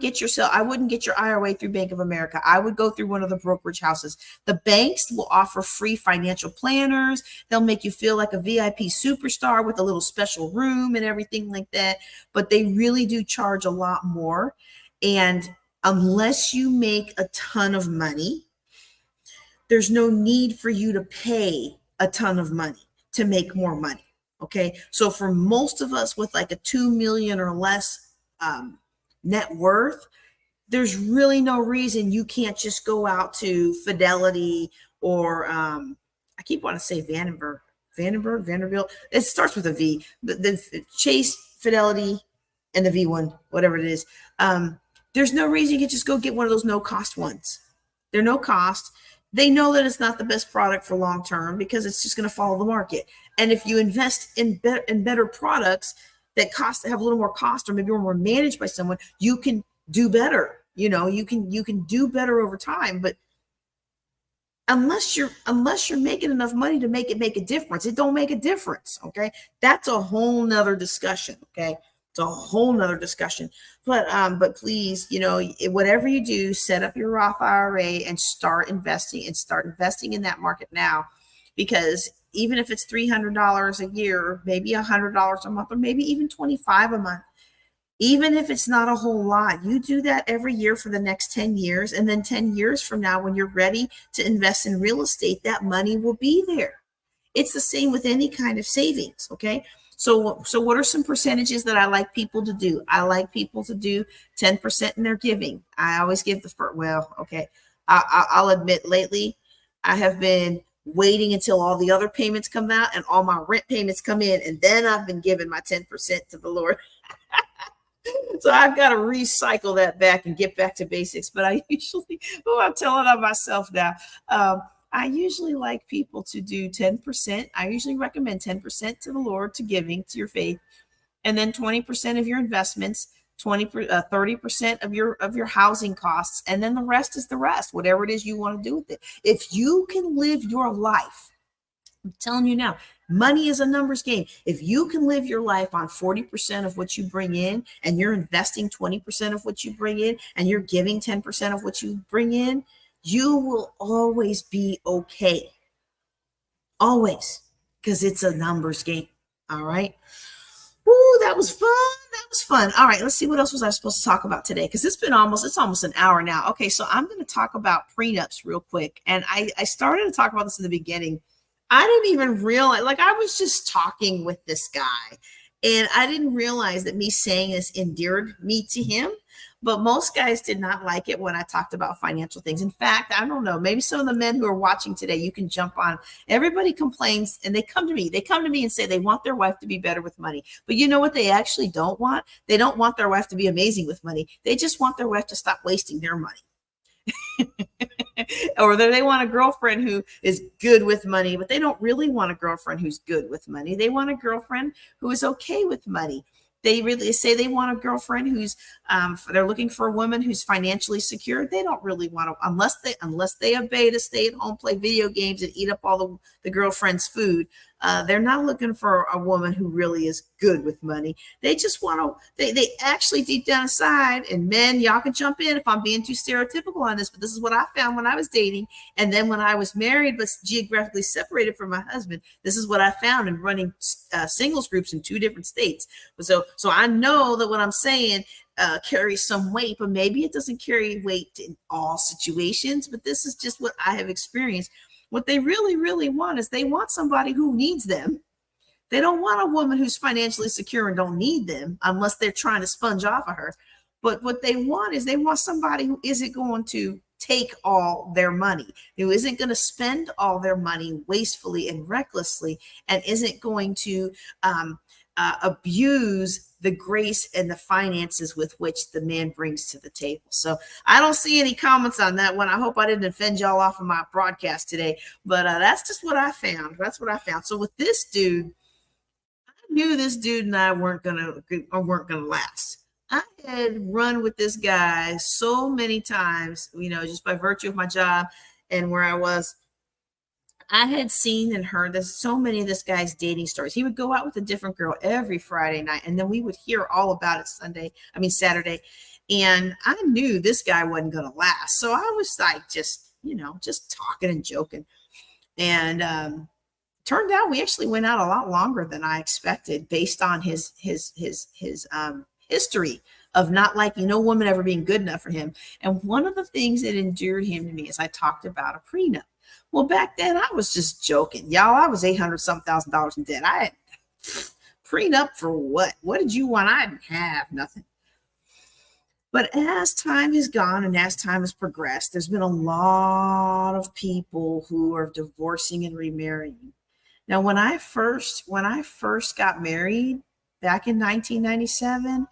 get your IRA through Bank of America. I would go through one of the brokerage houses. The banks will offer free financial planners. They'll make you feel like a VIP superstar with a little special room and everything like that. But they really do charge a lot more. And unless you make a ton of money, there's no need for you to pay a ton of money to make more money. Okay. So for most of us with like a 2 million or less net worth, there's really no reason you can't just go out to Fidelity or I keep wanting to say Vanderbilt. It starts with a V, the Chase, Fidelity, and the V1, whatever it is. There's no reason you can just go get one of those no-cost ones. They're no cost. They know that it's not the best product for long term because it's just going to follow the market. And if you invest in better products that have a little more cost, or maybe more managed by someone, you can do better. You can do better over time. But unless you're making enough money to make a difference, it don't make a difference. Okay, that's a whole nother discussion. Okay. It's a whole nother discussion, but please, whatever you do, set up your Roth IRA and start investing in that market now, because even if it's $300 a year, maybe $100 a month, or maybe even $25 a month, even if it's not a whole lot, you do that every year for the next 10 years. And then 10 years from now, when you're ready to invest in real estate, that money will be there. It's the same with any kind of savings. Okay. So what are some percentages that I like people to do? I like people to do 10% in their giving. I always give I'll admit lately I have been waiting until all the other payments come out and all my rent payments come in, and then I've been giving my 10% to the Lord. So I've got to recycle that back and get back to basics. But I usually, I'm telling on myself now. I usually like people to do 10%. I usually recommend 10% to the Lord, to giving, to your faith, and then 20% of your investments 30% of your housing costs, and then the rest is the rest, whatever it is you want to do with it. If you can live your life, I'm telling you now, money is a numbers game. If you can live your life on 40% of what you bring in, and you're investing 20% of what you bring in, and you're giving 10% of what you bring in, you will always be okay. Always. Because it's a numbers game. All right. Ooh, that was fun. That was fun. All right, let's see, what else was I supposed to talk about today? Because it's almost an hour now. Okay, so I'm going to talk about prenups real quick. And I started to talk about this in the beginning. I didn't even realize, like, I was just talking with this guy, and I didn't realize that me saying this endeared me to him. But most guys did not like it when I talked about financial things. In fact, I don't know, maybe some of the men who are watching today, you can jump on. Everybody complains, and they come to me. They come to me and say they want their wife to be better with money. But you know what they actually don't want? They don't want their wife to be amazing with money. They just want their wife to stop wasting their money. Or they want a girlfriend who is good with money, but they don't really want a girlfriend who's good with money. They want a girlfriend who is okay with money. They really say they want a girlfriend who's they're looking for a woman who's financially secure. They don't really want to, unless they obey to stay at home, play video games, and eat up all the girlfriend's food. They're not looking for a woman who really is good with money. They just want to, they actually deep down inside, and men, y'all can jump in if I'm being too stereotypical on this, but this is what I found when I was dating. And then when I was married, but geographically separated from my husband, this is what I found in running singles groups in 2 different states. So I know that what I'm saying carries some weight, but maybe it doesn't carry weight in all situations, but this is just what I have experienced. What they really, really want is they want somebody who needs them. They don't want a woman who's financially secure and don't need them, unless they're trying to sponge off of her. But what they want is they want somebody who isn't going to take all their money, who isn't going to spend all their money wastefully and recklessly, and isn't going to abuse the grace and the finances with which the man brings to the table. So I don't see any comments on that one. I hope I didn't offend y'all off of my broadcast today, but that's just what I found. That's what I found. So with this dude, I knew this dude and I weren't gonna last. I had run with this guy so many times, just by virtue of my job and where I was. I had seen and heard there's so many of this guy's dating stories. He would go out with a different girl every Friday night, and then we would hear all about it Saturday. And I knew this guy wasn't going to last. So I was like, just talking and joking. And turned out we actually went out a lot longer than I expected, based on his history of not liking no woman ever being good enough for him. And one of the things that endeared him to me is I talked about a prenup. Well, back then I was just joking, y'all. I was $800,000 in debt. I had prenup for what? What did you want? I didn't have nothing. But as time has gone and as time has progressed, there's been a lot of people who are divorcing and remarrying. Now, when I first got married back in 1997,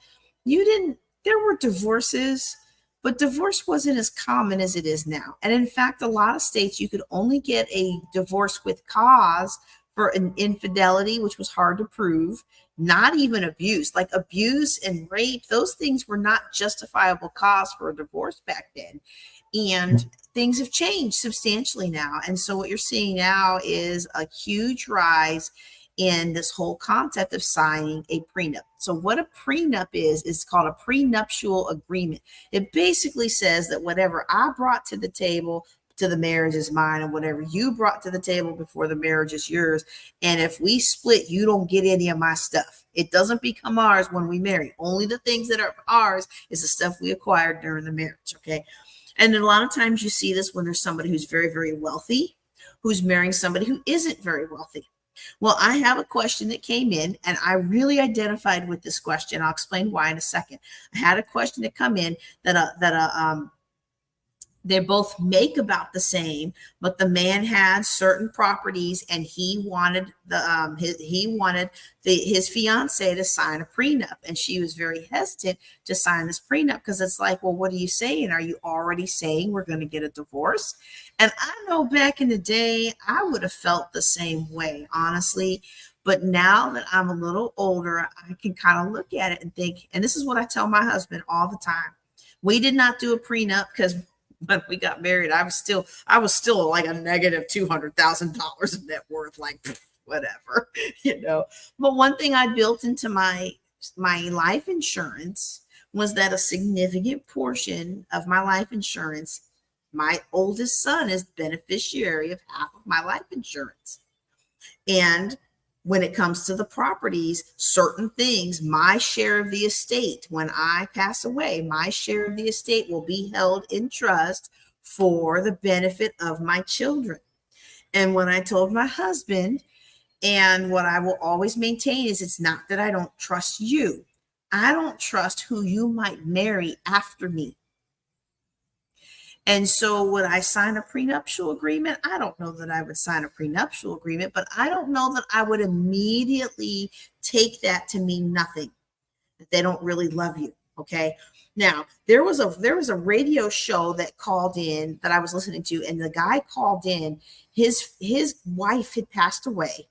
there were divorces, but divorce wasn't as common as it is now. And in fact, a lot of states, you could only get a divorce with cause for an infidelity, which was hard to prove, not even abuse. Like abuse and rape, those things were not justifiable cause for a divorce back then. And things have changed substantially now. And so what you're seeing now is a huge rise in this whole concept of signing a prenup. So what a prenup is called a prenuptial agreement. It basically says that whatever I brought to the table to the marriage is mine, and whatever you brought to the table before the marriage is yours. And if we split, you don't get any of my stuff. It doesn't become ours when we marry. Only the things that are ours is the stuff we acquired during the marriage, okay? And a lot of times you see this when there's somebody who's very, very wealthy, who's marrying somebody who isn't very wealthy. Well, I have a question that came in, and I really identified with this question. I'll explain why in a second. I had a question that come in that they both make about the same, but the man had certain properties, and he wanted his fiance to sign a prenup, and she was very hesitant to sign this prenup because it's like, well, what are you saying? Are you already saying we're going to get a divorce? And I know back in the day, I would have felt the same way, honestly. But now that I'm a little older, I can kind of look at it and think, and this is what I tell my husband all the time. We did not do a prenup because when we got married, I was still like a negative $200,000 of net worth, like whatever, you know. But one thing I built into my life insurance was that a significant portion of my life insurance, my oldest son is beneficiary of half of my life insurance. And when it comes to the properties, certain things, my share of the estate, when I pass away, my share of the estate will be held in trust for the benefit of my children. And when I told my husband, and what I will always maintain is it's not that I don't trust you. I don't trust who you might marry after me. And so would I sign a prenuptial agreement? I don't know that I would sign a prenuptial agreement, but I don't know that I would immediately take that to mean nothing, that they don't really love you. Okay. Now there was a radio show that called in that I was listening to, and the guy called in, his wife had passed away,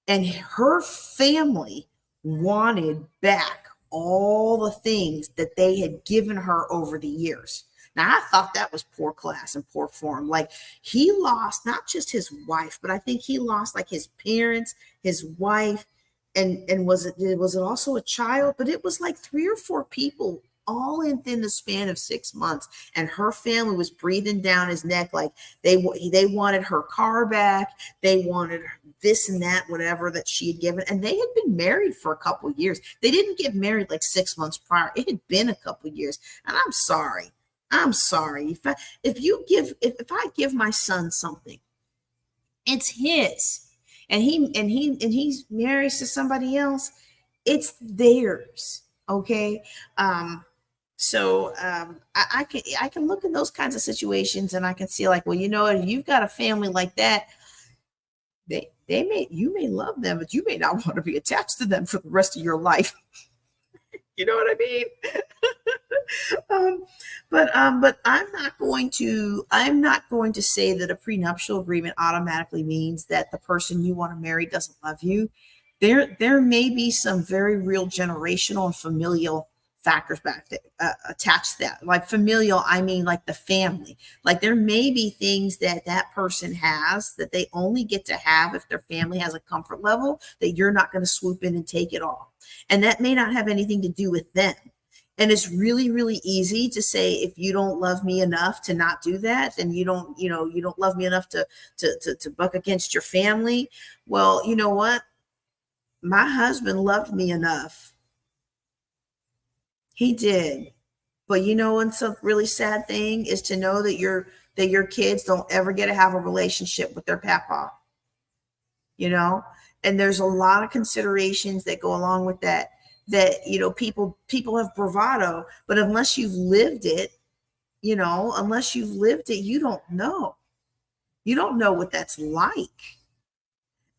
and her family wanted back all the things that they had given her over the years. Now, I thought that was poor class and poor form. Like, he lost not just his wife, but I think he lost like his parents, his wife, and was it also a child? But it was like 3 or 4 people all within the span of 6 months. And her family was breathing down his neck. Like they wanted her car back. They wanted this and that, whatever that she had given. And they had been married for a couple of years. They didn't get married like 6 months prior. It had been a couple of years. And I'm sorry. If I give my son something, it's his, and he marries to somebody else, it's theirs. Okay. I can look at those kinds of situations and I can see like, well, if you've got a family like that, you may love them, but you may not want to be attached to them for the rest of your life. You know what I mean? But I'm not going to say that a prenuptial agreement automatically means that the person you want to marry doesn't love you. There may be some very real generational and familial factors back there, attached to that. Like familial, I mean like the family. Like there may be things that person has that they only get to have if their family has a comfort level that you're not going to swoop in and take it all. And that may not have anything to do with them. And it's really, really easy to say, if you don't love me enough to not do that, then you don't love me enough to buck against your family. Well, you know what? My husband loved me enough. He did. But what's a really sad thing is to know that your kids don't ever get to have a relationship with their papa. And there's a lot of considerations that go along with that people have bravado, but unless you've lived it, you don't know what that's like.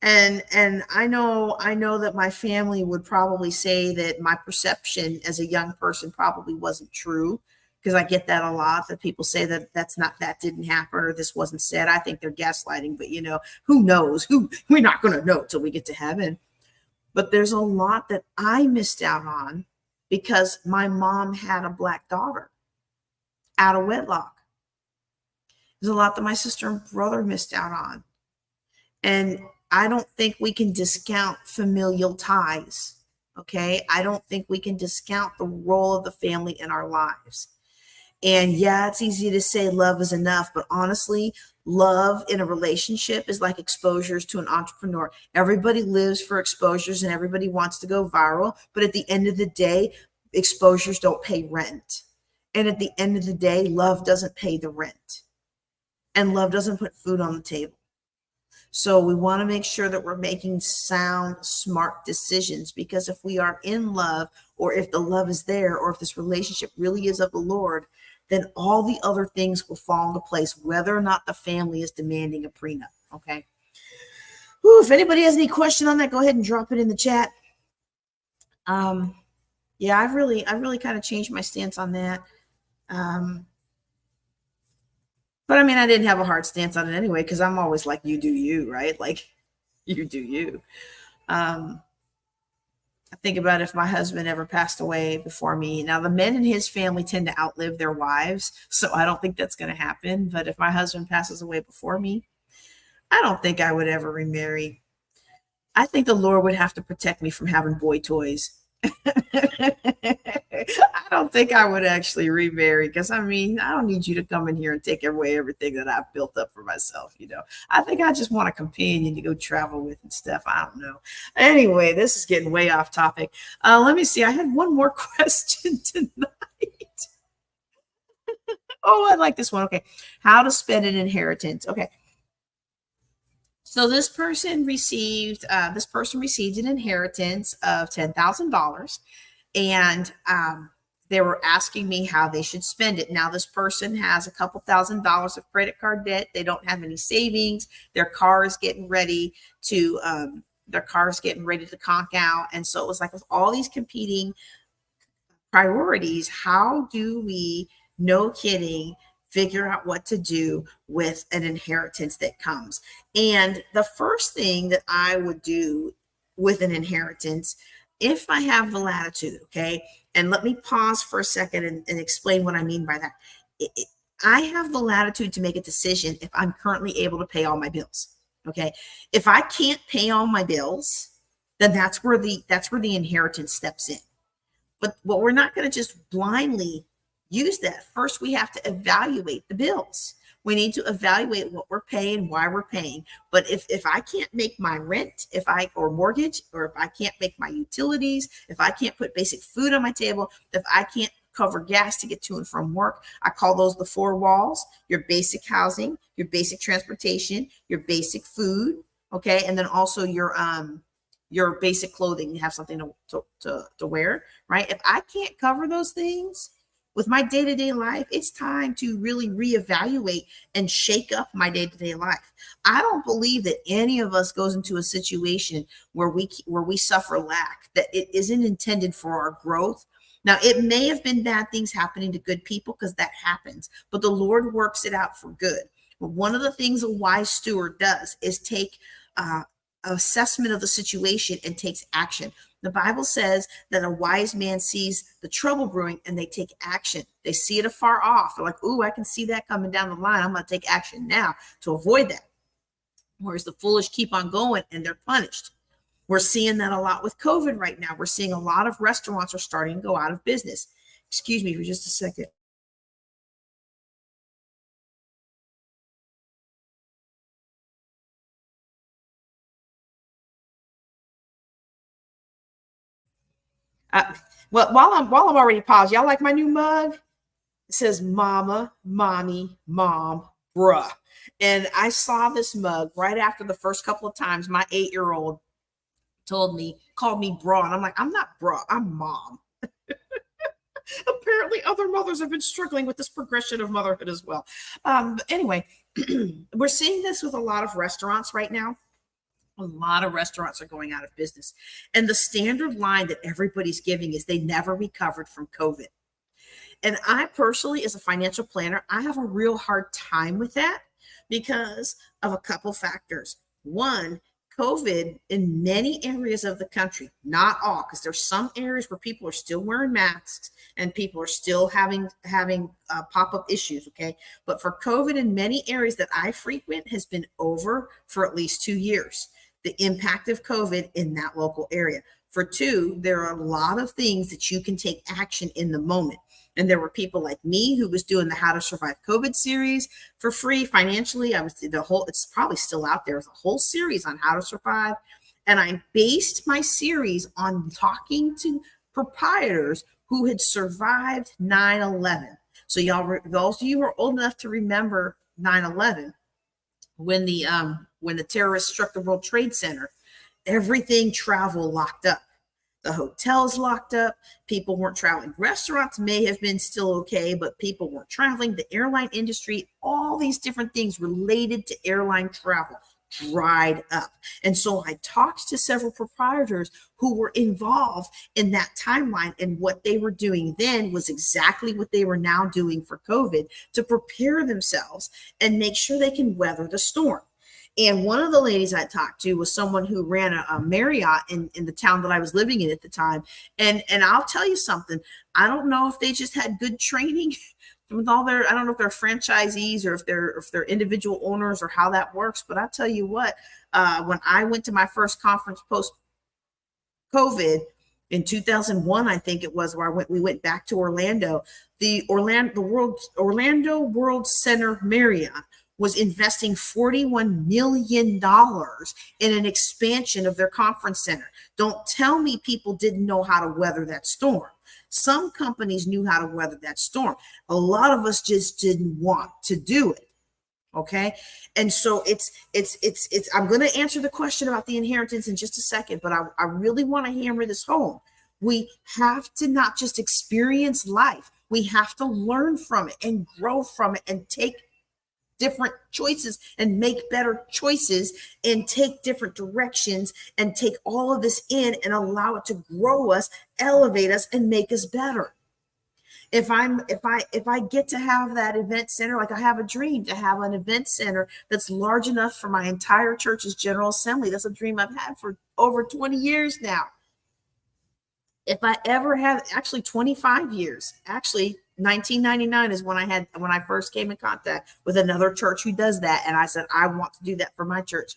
And I know that my family would probably say that my perception as a young person probably wasn't true, because I get that a lot, that people say that that didn't happen or this wasn't said. I think they're gaslighting, but who knows? We're not going to know till we get to heaven. But there's a lot that I missed out on because my mom had a black daughter out of wedlock. There's a lot that my sister and brother missed out on. And I don't think we can discount familial ties. Okay. I don't think we can discount the role of the family in our lives. And yeah, it's easy to say love is enough, but honestly, love in a relationship is like exposures to an entrepreneur. Everybody lives for exposures and everybody wants to go viral. But at the end of the day, exposures don't pay rent. And at the end of the day, love doesn't pay the rent. And love doesn't put food on the table. So we want to make sure that we're making sound, smart decisions, because if we are in love, or if the love is there, or if this relationship really is of the Lord, then all the other things will fall into place, whether or not the family is demanding a prenup. Okay. Ooh, if anybody has any question on that, go ahead and drop it in the chat. Yeah, I've really kind of changed my stance on that. But I mean, I didn't have a hard stance on it anyway, because I'm always like, you do you, right? Like, you do you. Um, I think about if my husband ever passed away before me. Now, the men in his family tend to outlive their wives, so I don't think that's going to happen. But if my husband passes away before me, I don't think I would ever remarry. I think the Lord would have to protect me from having boy toys. I don't think I would actually remarry because I mean, I don't need you to come in here and take away everything that I've built up for myself. I think I just want a companion to go travel with and stuff. I don't know. Anyway, this is getting way off topic. Let me see. I had one more question tonight. Oh, I like this one. Okay. How to spend an inheritance. Okay. So this person received an inheritance of $10,000, and they were asking me how they should spend it. Now, this person has a couple $1,000s of credit card debt. They don't have any savings. Their car is getting ready to conk out, and so it was like with all these competing priorities, how do we, no kidding, figure out what to do with an inheritance that comes? And the first thing that I would do with an inheritance, if I have the latitude, okay, and let me pause for a second and explain what I mean by that. I have the latitude to make a decision if I'm currently able to pay all my bills. Okay. If I can't pay all my bills, then that's where the inheritance steps in. But we're not going to just blindly use that. First, we have to evaluate the bills. We need to evaluate what we're paying, why we're paying. But if I can't make my rent, or mortgage, or if I can't make my utilities, if I can't put basic food on my table, if I can't cover gas to get to and from work, I call those the four walls: your basic housing, your basic transportation, your basic food, okay, and then also your basic clothing. You have something to wear, right? If I can't cover those things with my day-to-day life, it's time to really reevaluate and shake up my day-to-day life. I don't believe that any of us goes into a situation where we suffer lack, that it isn't intended for our growth. Now, it may have been bad things happening to good people, because that happens, but the Lord works it out for good. But one of the things a wise steward does is take assessment of the situation and takes action. The Bible says that a wise man sees the trouble brewing and they take action. They see it afar off. They're like, ooh, I can see that coming down the line. I'm going to take action now to avoid that. Whereas the foolish keep on going and they're punished. We're seeing that a lot with COVID right now. We're seeing a lot of restaurants are starting to go out of business. Excuse me for just a second. Well, while I'm already paused, y'all like my new mug? It says mama, mommy, mom, bruh. And I saw this mug right after the first couple of times my 8-year-old called me bruh. And I'm like, I'm not bruh, I'm mom. Apparently other mothers have been struggling with this progression of motherhood as well. But anyway, we're seeing this with a lot of restaurants right now. A lot of restaurants are going out of business. And the standard line that everybody's giving is they never recovered from COVID. And I personally, as a financial planner, I have a real hard time with that because of a couple factors. One, COVID in many areas of the country, not all, because there's some areas where people are still wearing masks and people are still having pop-up issues, okay? But for COVID in many areas that I frequent has been over for at least 2 years, the impact of COVID in that local area. For two, there are a lot of things that you can take action in the moment. And there were people like me who was doing the How to Survive COVID series for free financially. It's probably still out there. It's a whole series on how to survive. And I based my series on talking to proprietors who had survived 9/11. So y'all, those of you who are old enough to remember 9/11, when the terrorists struck the World Trade Center, everything travel locked up. The hotels locked up. People weren't traveling. Restaurants may have been still okay, but people weren't traveling. The airline industry, all these different things related to airline travel dried up. And so I talked to several proprietors who were involved in that timeline, and what they were doing then was exactly what they were now doing for COVID to prepare themselves and make sure they can weather the storm. And one of the ladies I talked to was someone who ran a Marriott in the town that I was living in at the time. And I'll tell you something. I don't know if they just had good training with all their, I don't know if they're franchisees or if they're individual owners or how that works. But I'll tell you what, when I went to my first conference post COVID in 2001, I think it was, where we went back to Orlando. The Orlando World Center Marriott was investing $41 million in an expansion of their conference center. Don't tell me people didn't know how to weather that storm. Some companies knew how to weather that storm. A lot of us just didn't want to do it. Okay. And so it's I'm going to answer the question about the inheritance in just a second, but I really want to hammer this home. We have to not just experience life. We have to learn from it and grow from it and take different choices and make better choices and take different directions and take all of this in and allow it to grow us, elevate us, and make us better. If I get to have that event center, like I have a dream to have an event center that's large enough for my entire church's general assembly. That's a dream I've had for over 20 years now. If I ever have, actually 25 years, actually 1999 is when I first came in contact with another church who does that. And I said, I want to do that for my church.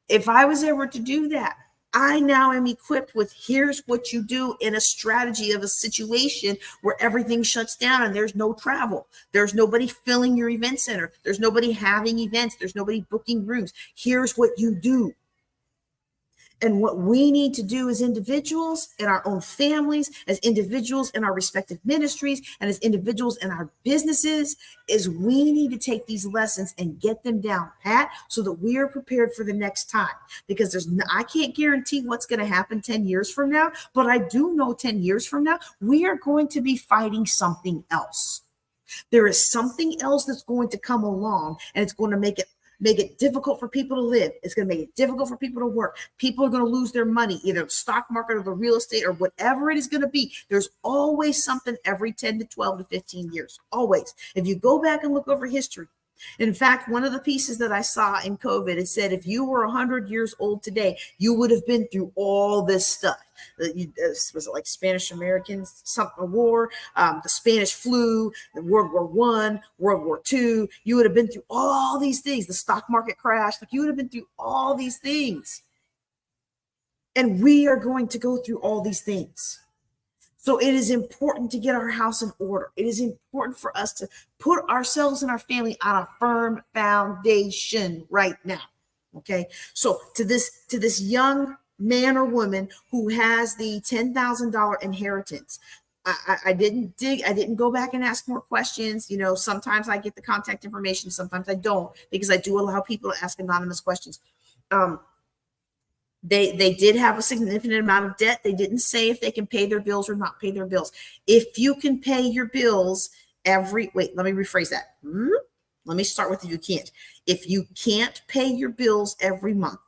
If I was ever to do that, I now am equipped with, here's what you do in a strategy of a situation where everything shuts down and there's no travel. There's nobody filling your event center. There's nobody having events. There's nobody booking rooms. Here's what you do. And what we need to do as individuals in our own families, as individuals in our respective ministries, and as individuals in our businesses, is we need to take these lessons and get them down pat so that we are prepared for the next time. Because I can't guarantee what's going to happen 10 years from now, but I do know 10 years from now, we are going to be fighting something else. There is something else that's going to come along, and it's going to make it difficult for people to live. It's going to make it difficult for people to work. People are going to lose their money, either the stock market or the real estate or whatever it is going to be. There's always something every 10 to 12 to 15 years, always. If you go back and look over history. In fact, one of the pieces that I saw in COVID, it said, if you were 100 years old today, you would have been through all this stuff. Was it like Spanish Americans, something war, the Spanish flu, World War I, World War II. You would have been through all these things, the stock market crash. Like, you would have been through all these things. And we are going to go through all these things. So it is important to get our house in order. It is important for us to put ourselves and our family on a firm foundation right now. Okay. So to this young man or woman who has the $10,000 inheritance, I didn't go back and ask more questions. Sometimes I get the contact information. Sometimes I don't, because I do allow people to ask anonymous questions. They did have a significant amount of debt. They didn't say if they can pay their bills or not pay their bills. If you can pay your bills let me rephrase that. Let me start with if you can't. If you can't pay your bills every month,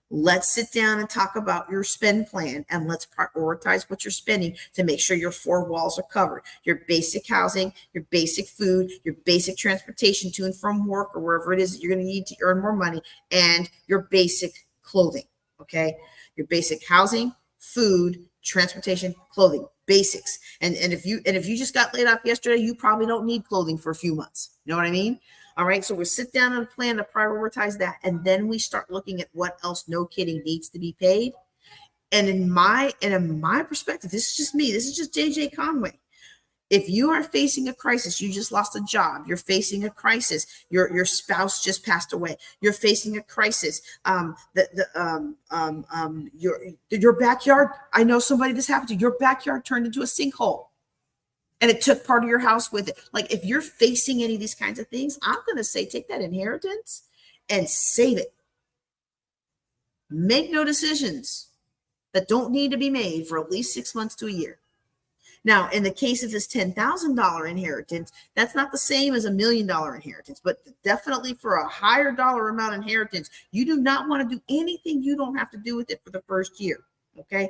let's sit down and talk about your spend plan, and let's prioritize what you're spending to make sure your four walls are covered. Your basic housing, your basic food, your basic transportation to and from work or wherever it is that you're going to need to earn more money, and your basic clothing. Okay, your basic housing, food, transportation, clothing, basics. And if you just got laid off yesterday, you probably don't need clothing for a few months. You know what I mean? All right, so we'll sit down on a plan to prioritize that, and then we start looking at what else, no kidding, needs to be paid. And in my perspective, this is just me. This is just JJ Conway. If you are facing a crisis, you just lost a job, you're facing a crisis, your spouse just passed away, you're facing a crisis, your backyard, I know somebody this happened to, your backyard turned into a sinkhole and it took part of your house with it. Like, if you're facing any of these kinds of things, I'm going to say, take that inheritance and save it. Make no decisions that don't need to be made for at least 6 months to a year. Now, in the case of this $10,000 inheritance, that's not the same as $1 million inheritance, but definitely for a higher dollar amount inheritance, you do not want to do anything you don't have to do with it for the first year. Okay.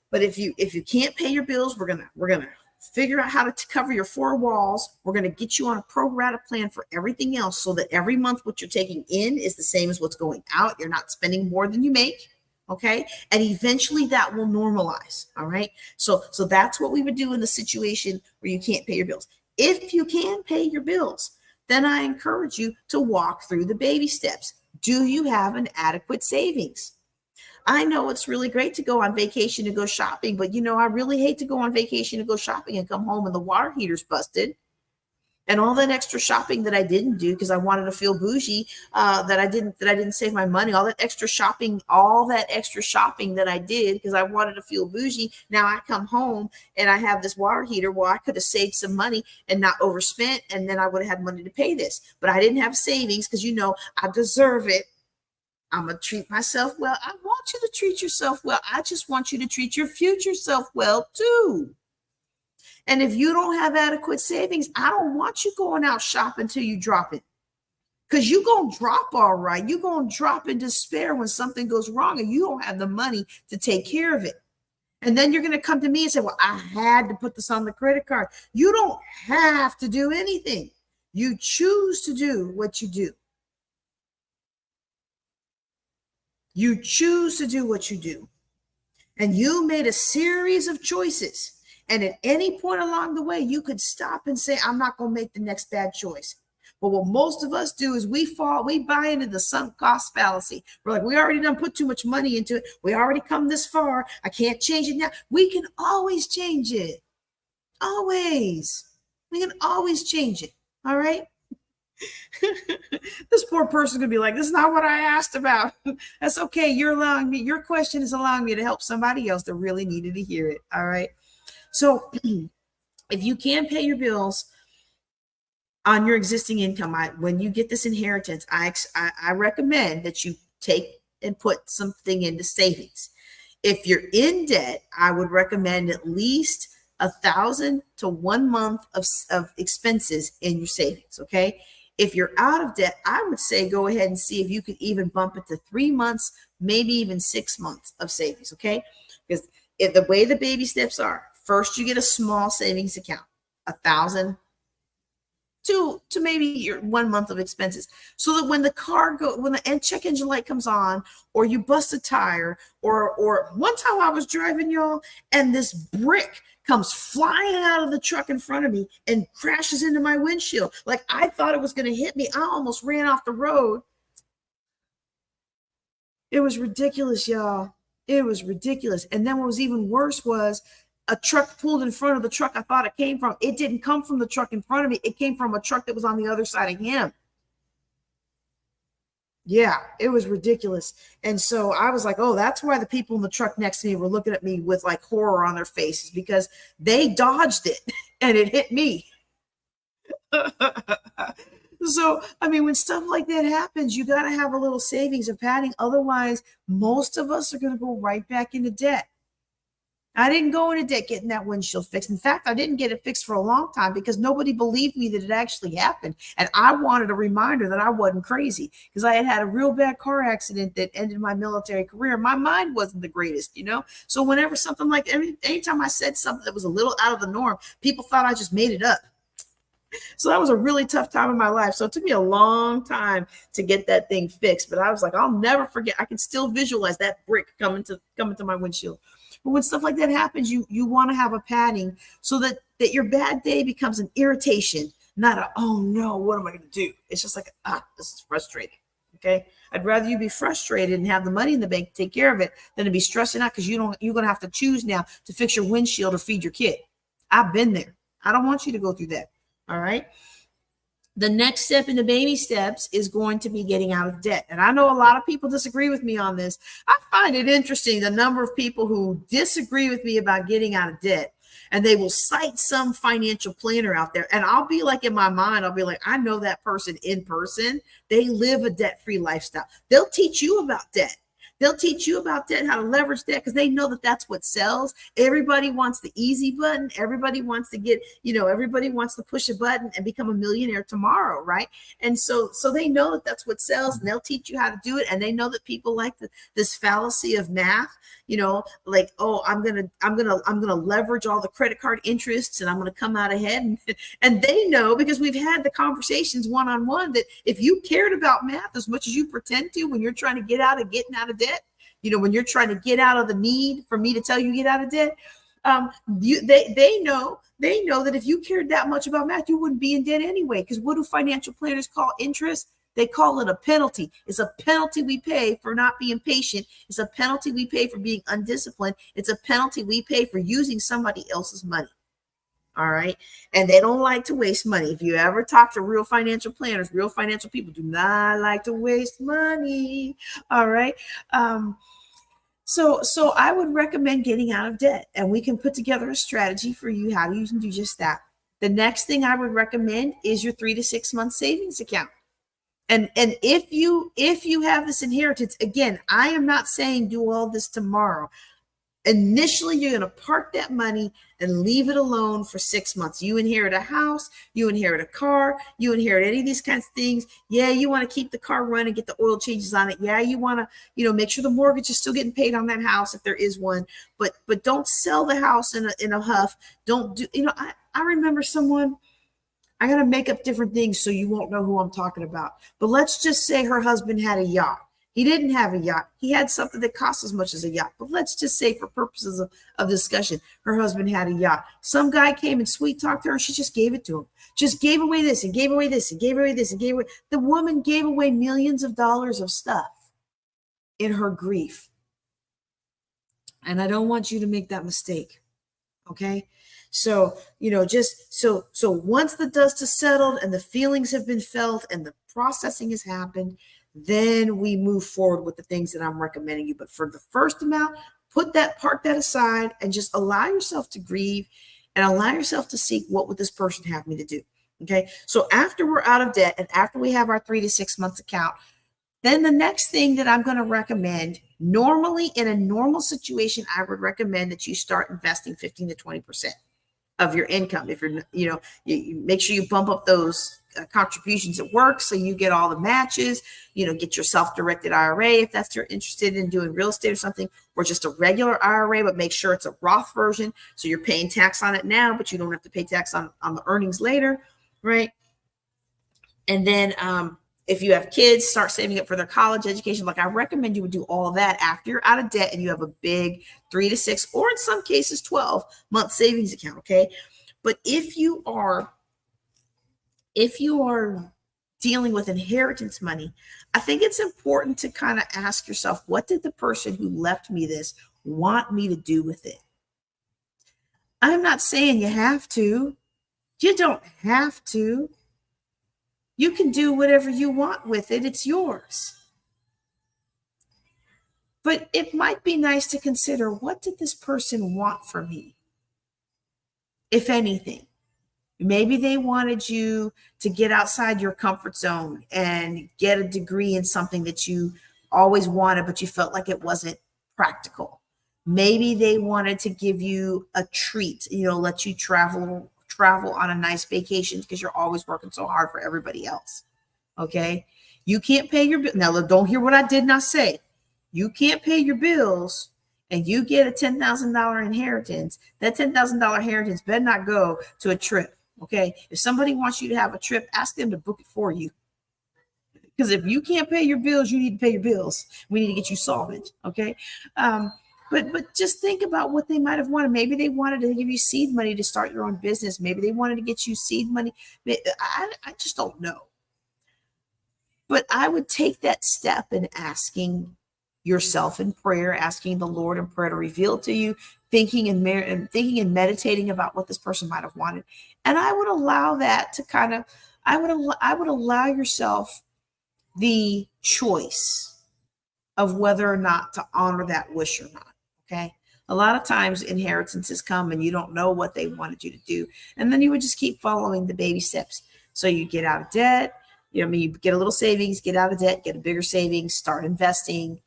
But if you can't pay your bills, we're gonna figure out how to cover your four walls. We're going to get you on a pro rata plan for everything else so that every month what you're taking in is the same as what's going out. You're not spending more than you make. Okay. And eventually that will normalize. All right. So that's what we would do in the situation where you can't pay your bills. If you can pay your bills, then I encourage you to walk through the baby steps. Do you have an adequate savings? I know it's really great to go on vacation and go shopping, but I really hate to go on vacation and go shopping and come home and the water heater's busted. And all that extra shopping that I didn't do because I wanted to feel bougie, that I didn't save my money, all that extra shopping that I did because I wanted to feel bougie. Now I come home and I have this water heater. Well, I could have saved some money and not overspent, and then I would have had money to pay this. But I didn't have savings because I deserve it. I'm going to treat myself well. I want you to treat yourself well. I just want you to treat your future self well too. And if you don't have adequate savings, I don't want you going out shopping until you drop it. Because you're going to drop all right. You're going to drop in despair when something goes wrong and you don't have the money to take care of it. And then you're going to come to me and say, well, I had to put this on the credit card. You don't have to do anything. You choose to do what you do. You choose to do what you do. And you made a series of choices. And at any point along the way, you could stop and say, I'm not going to make the next bad choice. But what most of us do is we buy into the sunk cost fallacy. We're like, we already done put too much money into it. We already come this far. I can't change it now. We can always change it. Always. We can always change it. All right. This poor person could be like, this is not what I asked about. That's okay. Your question is allowing me to help somebody else that really needed to hear it. All right. So if you can pay your bills on your existing income, when you get this inheritance, I recommend that you take and put something into savings. If you're in debt, I would recommend at least 1,000 to 1 month of expenses in your savings. Okay. If you're out of debt, I would say go ahead and see if you could even bump it to 3 months, maybe even 6 months of savings. Okay. Because the way the baby steps are, first, you get a small savings account, 1,000 to maybe your 1 month of expenses, so that when the check engine light comes on, or you bust a tire, or one time I was driving, y'all, and this brick comes flying out of the truck in front of me and crashes into my windshield. Like I thought it was going to hit me. I almost ran off the road. It was ridiculous, y'all. It was ridiculous. And then what was even worse was a truck pulled in front of the truck I thought it came from. It didn't come from the truck in front of me. It came from a truck that was on the other side of him. Yeah, it was ridiculous. And so I was like, oh, that's why the people in the truck next to me were looking at me with like horror on their faces, because they dodged it and it hit me. So, I mean, when stuff like that happens, you got to have a little savings or padding. Otherwise, most of us are going to go right back into debt. I didn't go into debt getting that windshield fixed. In fact, I didn't get it fixed for a long time because nobody believed me that it actually happened. And I wanted a reminder that I wasn't crazy, because I had a real bad car accident that ended my military career. My mind wasn't the greatest, So whenever something like anytime I said something that was a little out of the norm, people thought I just made it up. So that was a really tough time in my life. So it took me a long time to get that thing fixed. But I was like, I'll never forget. I can still visualize that brick coming to my windshield. But when stuff like that happens, you want to have a padding so that your bad day becomes an irritation, not a, oh no, what am I going to do? It's just like, this is frustrating. Okay. I'd rather you be frustrated and have the money in the bank to take care of it than to be stressing out because you're going to have to choose now to fix your windshield or feed your kid. I've been there. I don't want you to go through that. All right. The next step in the baby steps is going to be getting out of debt. And I know a lot of people disagree with me on this. I find it interesting, the number of people who disagree with me about getting out of debt, and they will cite some financial planner out there. And I'll be like, in my mind, I'll be like, I know that person in person. They live a debt-free lifestyle. They'll teach you about debt. They'll teach you about debt, how to leverage debt, because they know that that's what sells. Everybody wants the easy button. Everybody wants to get, everybody wants to push a button and become a millionaire tomorrow, right? And so they know that that's what sells, and they'll teach you how to do it. And they know that people like this fallacy of math, like, oh, I'm gonna leverage all the credit card interests, and I'm gonna come out ahead. And they know, because we've had the conversations one-on-one, that if you cared about math as much as you pretend to when you're trying to get out of getting out of debt, when you're trying to get out of the need for me to tell you get out of debt, they know that if you cared that much about math, you wouldn't be in debt anyway. Because what do financial planners call interest? They call it a penalty. It's a penalty we pay for not being patient. It's a penalty we pay for being undisciplined. It's a penalty we pay for using somebody else's money. All right. And they don't like to waste money. If you ever talk to real financial planners, real financial people do not like to waste money. All right. So I would recommend getting out of debt, and we can put together a strategy for you how you can do just that. The next thing I would recommend is your 3 to 6 month savings account. And if you have this inheritance, again, I am not saying do all this tomorrow. Initially, you're going to park that money and leave it alone for 6 months. You inherit a house, you inherit a car, you inherit any of these kinds of things. Yeah, you want to keep the car running, get the oil changes on it. Yeah, you want to, make sure the mortgage is still getting paid on that house if there is one. But don't sell the house in a huff. Don't do, I remember someone. I got to make up different things so you won't know who I'm talking about. But let's just say her husband had a yacht. He didn't have a yacht. He had something that cost as much as a yacht. But let's just say, for purposes of discussion, her husband had a yacht. Some guy came and sweet talked to her. She just gave it to him. Just gave away this and gave away this and gave away this and gave away. The woman gave away millions of dollars of stuff in her grief. And I don't want you to make that mistake. Okay? So, so once the dust is settled and the feelings have been felt and the processing has happened, then we move forward with the things that I'm recommending you. But for the first amount, park that aside and just allow yourself to grieve and allow yourself to seek, what would this person have me to do? Okay. So after we're out of debt and after we have our 3 to 6 months account, then the next thing that I'm going to recommend, normally in a normal situation, I would recommend that you start investing 15 to 20% of your income. If you're, you make sure you bump up those contributions at work so you get all the matches, get your self-directed IRA if that's you're interested in doing real estate or something, or just a regular IRA, but make sure it's a Roth version so you're paying tax on it now, but you don't have to pay tax on the earnings later, right? And then if you have kids, start saving up for their college education. Like, I recommend you would do all of that after you're out of debt and you have a big 3 to 6, or in some cases 12-month savings account. Okay. But if you are dealing with inheritance money, I think it's important to kind of ask yourself, what did the person who left me this want me to do with it? I'm not saying you have to. You don't have to. You can do whatever you want with it. It's yours. But it might be nice to consider, what did this person want from me, if anything? Maybe they wanted you to get outside your comfort zone and get a degree in something that you always wanted, but you felt like it wasn't practical. Maybe they wanted to give you a treat, let you travel on a nice vacation because you're always working so hard for everybody else. Okay. You can't pay your bill. Now, don't hear what I did not say. You can't pay your bills and you get a $10,000 inheritance. That $10,000 inheritance better not go to a trip. Okay. If somebody wants you to have a trip, ask them to book it for you. Because if you can't pay your bills, you need to pay your bills. We need to get you solvent. Okay. But just think about what they might have wanted. Maybe they wanted to give you seed money to start your own business. Maybe they wanted to get you seed money. I just don't know. But I would take that step in asking yourself in prayer, asking the Lord in prayer to reveal to you, thinking and meditating about what this person might have wanted. And I would allow that to I would allow yourself the choice of whether or not to honor that wish or not. Okay. A lot of times inheritances come and you don't know what they wanted you to do. And then you would just keep following the baby steps. So you get out of debt, you get a little savings, get out of debt, get a bigger savings, start investing,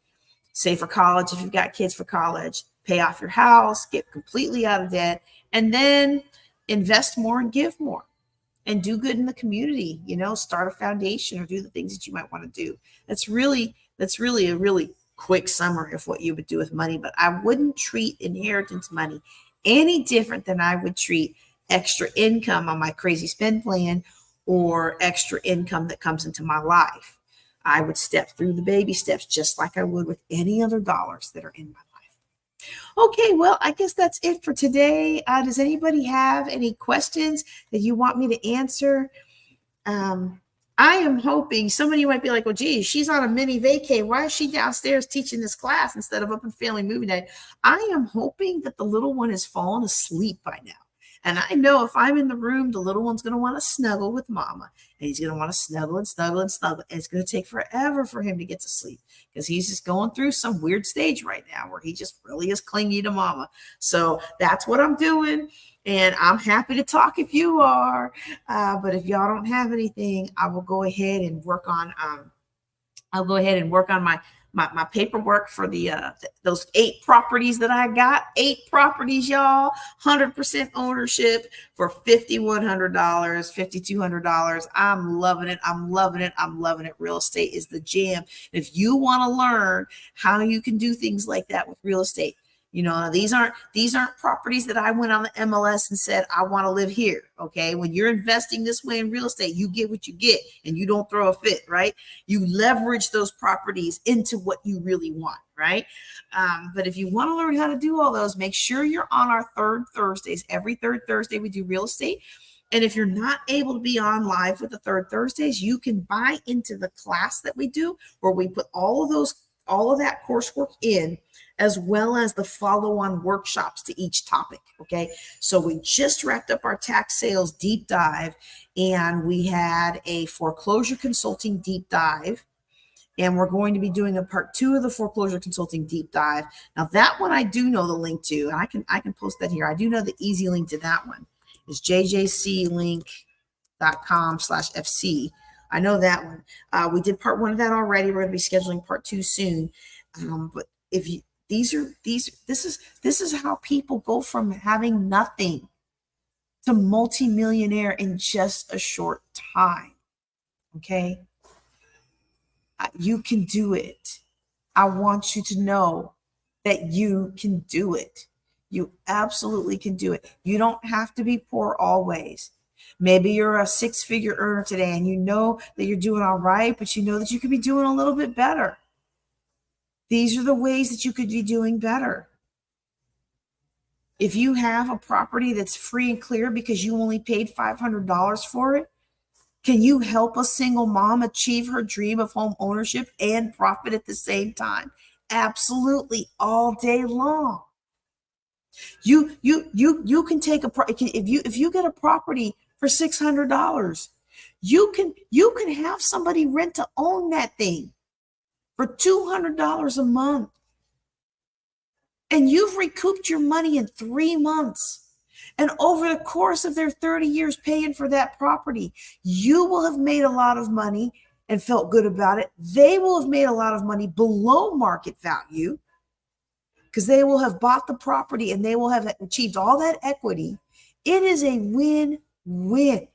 save for college if you've got kids for college, pay off your house, get completely out of debt, and then invest more and give more and do good in the community, start a foundation or do the things that you might want to do. That's really a really quick summary of what you would do with money, but I wouldn't treat inheritance money any different than I would treat extra income on my crazy spend plan or extra income that comes into my life. I would step through the baby steps just like I would with any other dollars that are in my life. Okay, well, I guess that's it for today. Does anybody have any questions that you want me to answer? I am hoping some of you might be like, well, geez, she's on a mini vacay. Why is she downstairs teaching this class instead of up in family movie night? I am hoping that the little one has fallen asleep by now. And I know if I'm in the room, the little one's going to want to snuggle with mama. And he's going to want to snuggle and snuggle and snuggle. And it's going to take forever for him to get to sleep because he's just going through some weird stage right now where he just really is clingy to mama. So that's what I'm doing. And I'm happy to talk if you are. But if y'all don't have anything, I will go ahead and work on my paperwork for those 8 properties that I got. 8 properties, y'all. 100% ownership for $5,100, $5,200. I'm loving it. I'm loving it. I'm loving it. Real estate is the jam. If you want to learn how you can do things like that with real estate, these aren't properties that I went on the MLS and said, I want to live here. Okay. When you're investing this way in real estate, you get what you get and you don't throw a fit, right? You leverage those properties into what you really want, right? But if you want to learn how to do all those, make sure you're on our third Thursdays. Every third Thursday, we do real estate. And if you're not able to be on live with the third Thursdays, you can buy into the class that we do where we put all of that coursework in, as well as the follow-on workshops to each topic, okay? So we just wrapped up our tax sales deep dive, and we had a foreclosure consulting deep dive, and we're going to be doing a part 2 of the foreclosure consulting deep dive. Now that one I do know the link to, and I can post that here. I do know the easy link to that one is jjclink.com/FC. I know that one. We did part 1 of that already. We're going to be scheduling part 2 soon. But if you this is how people go from having nothing to multimillionaire in just a short time. Okay? You can do it. I want you to know that you can do it. You absolutely can do it. You don't have to be poor always. Maybe you're a 6-figure earner today and you know that you're doing all right, but you know that you could be doing a little bit better. These are the ways that you could be doing better. If you have a property that's free and clear because you only paid $500 for it, can you help a single mom achieve her dream of home ownership and profit at the same time? Absolutely, all day long. You can take if you get a property for $600, you can have somebody rent to own that thing for $200 a month. And you've recouped your money in 3 months. And over the course of their 30 years paying for that property, you will have made a lot of money and felt good about it. They will have made a lot of money below market value because they will have bought the property and they will have achieved all that equity. It is a win-win.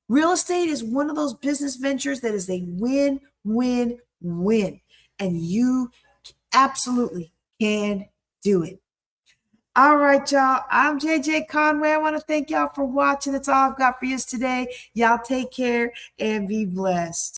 Real estate is one of those business ventures that is a win-win-win. And you absolutely can do it. All right, y'all. I'm JJ Conway. I want to thank y'all for watching. That's all I've got for you today. Y'all take care and be blessed.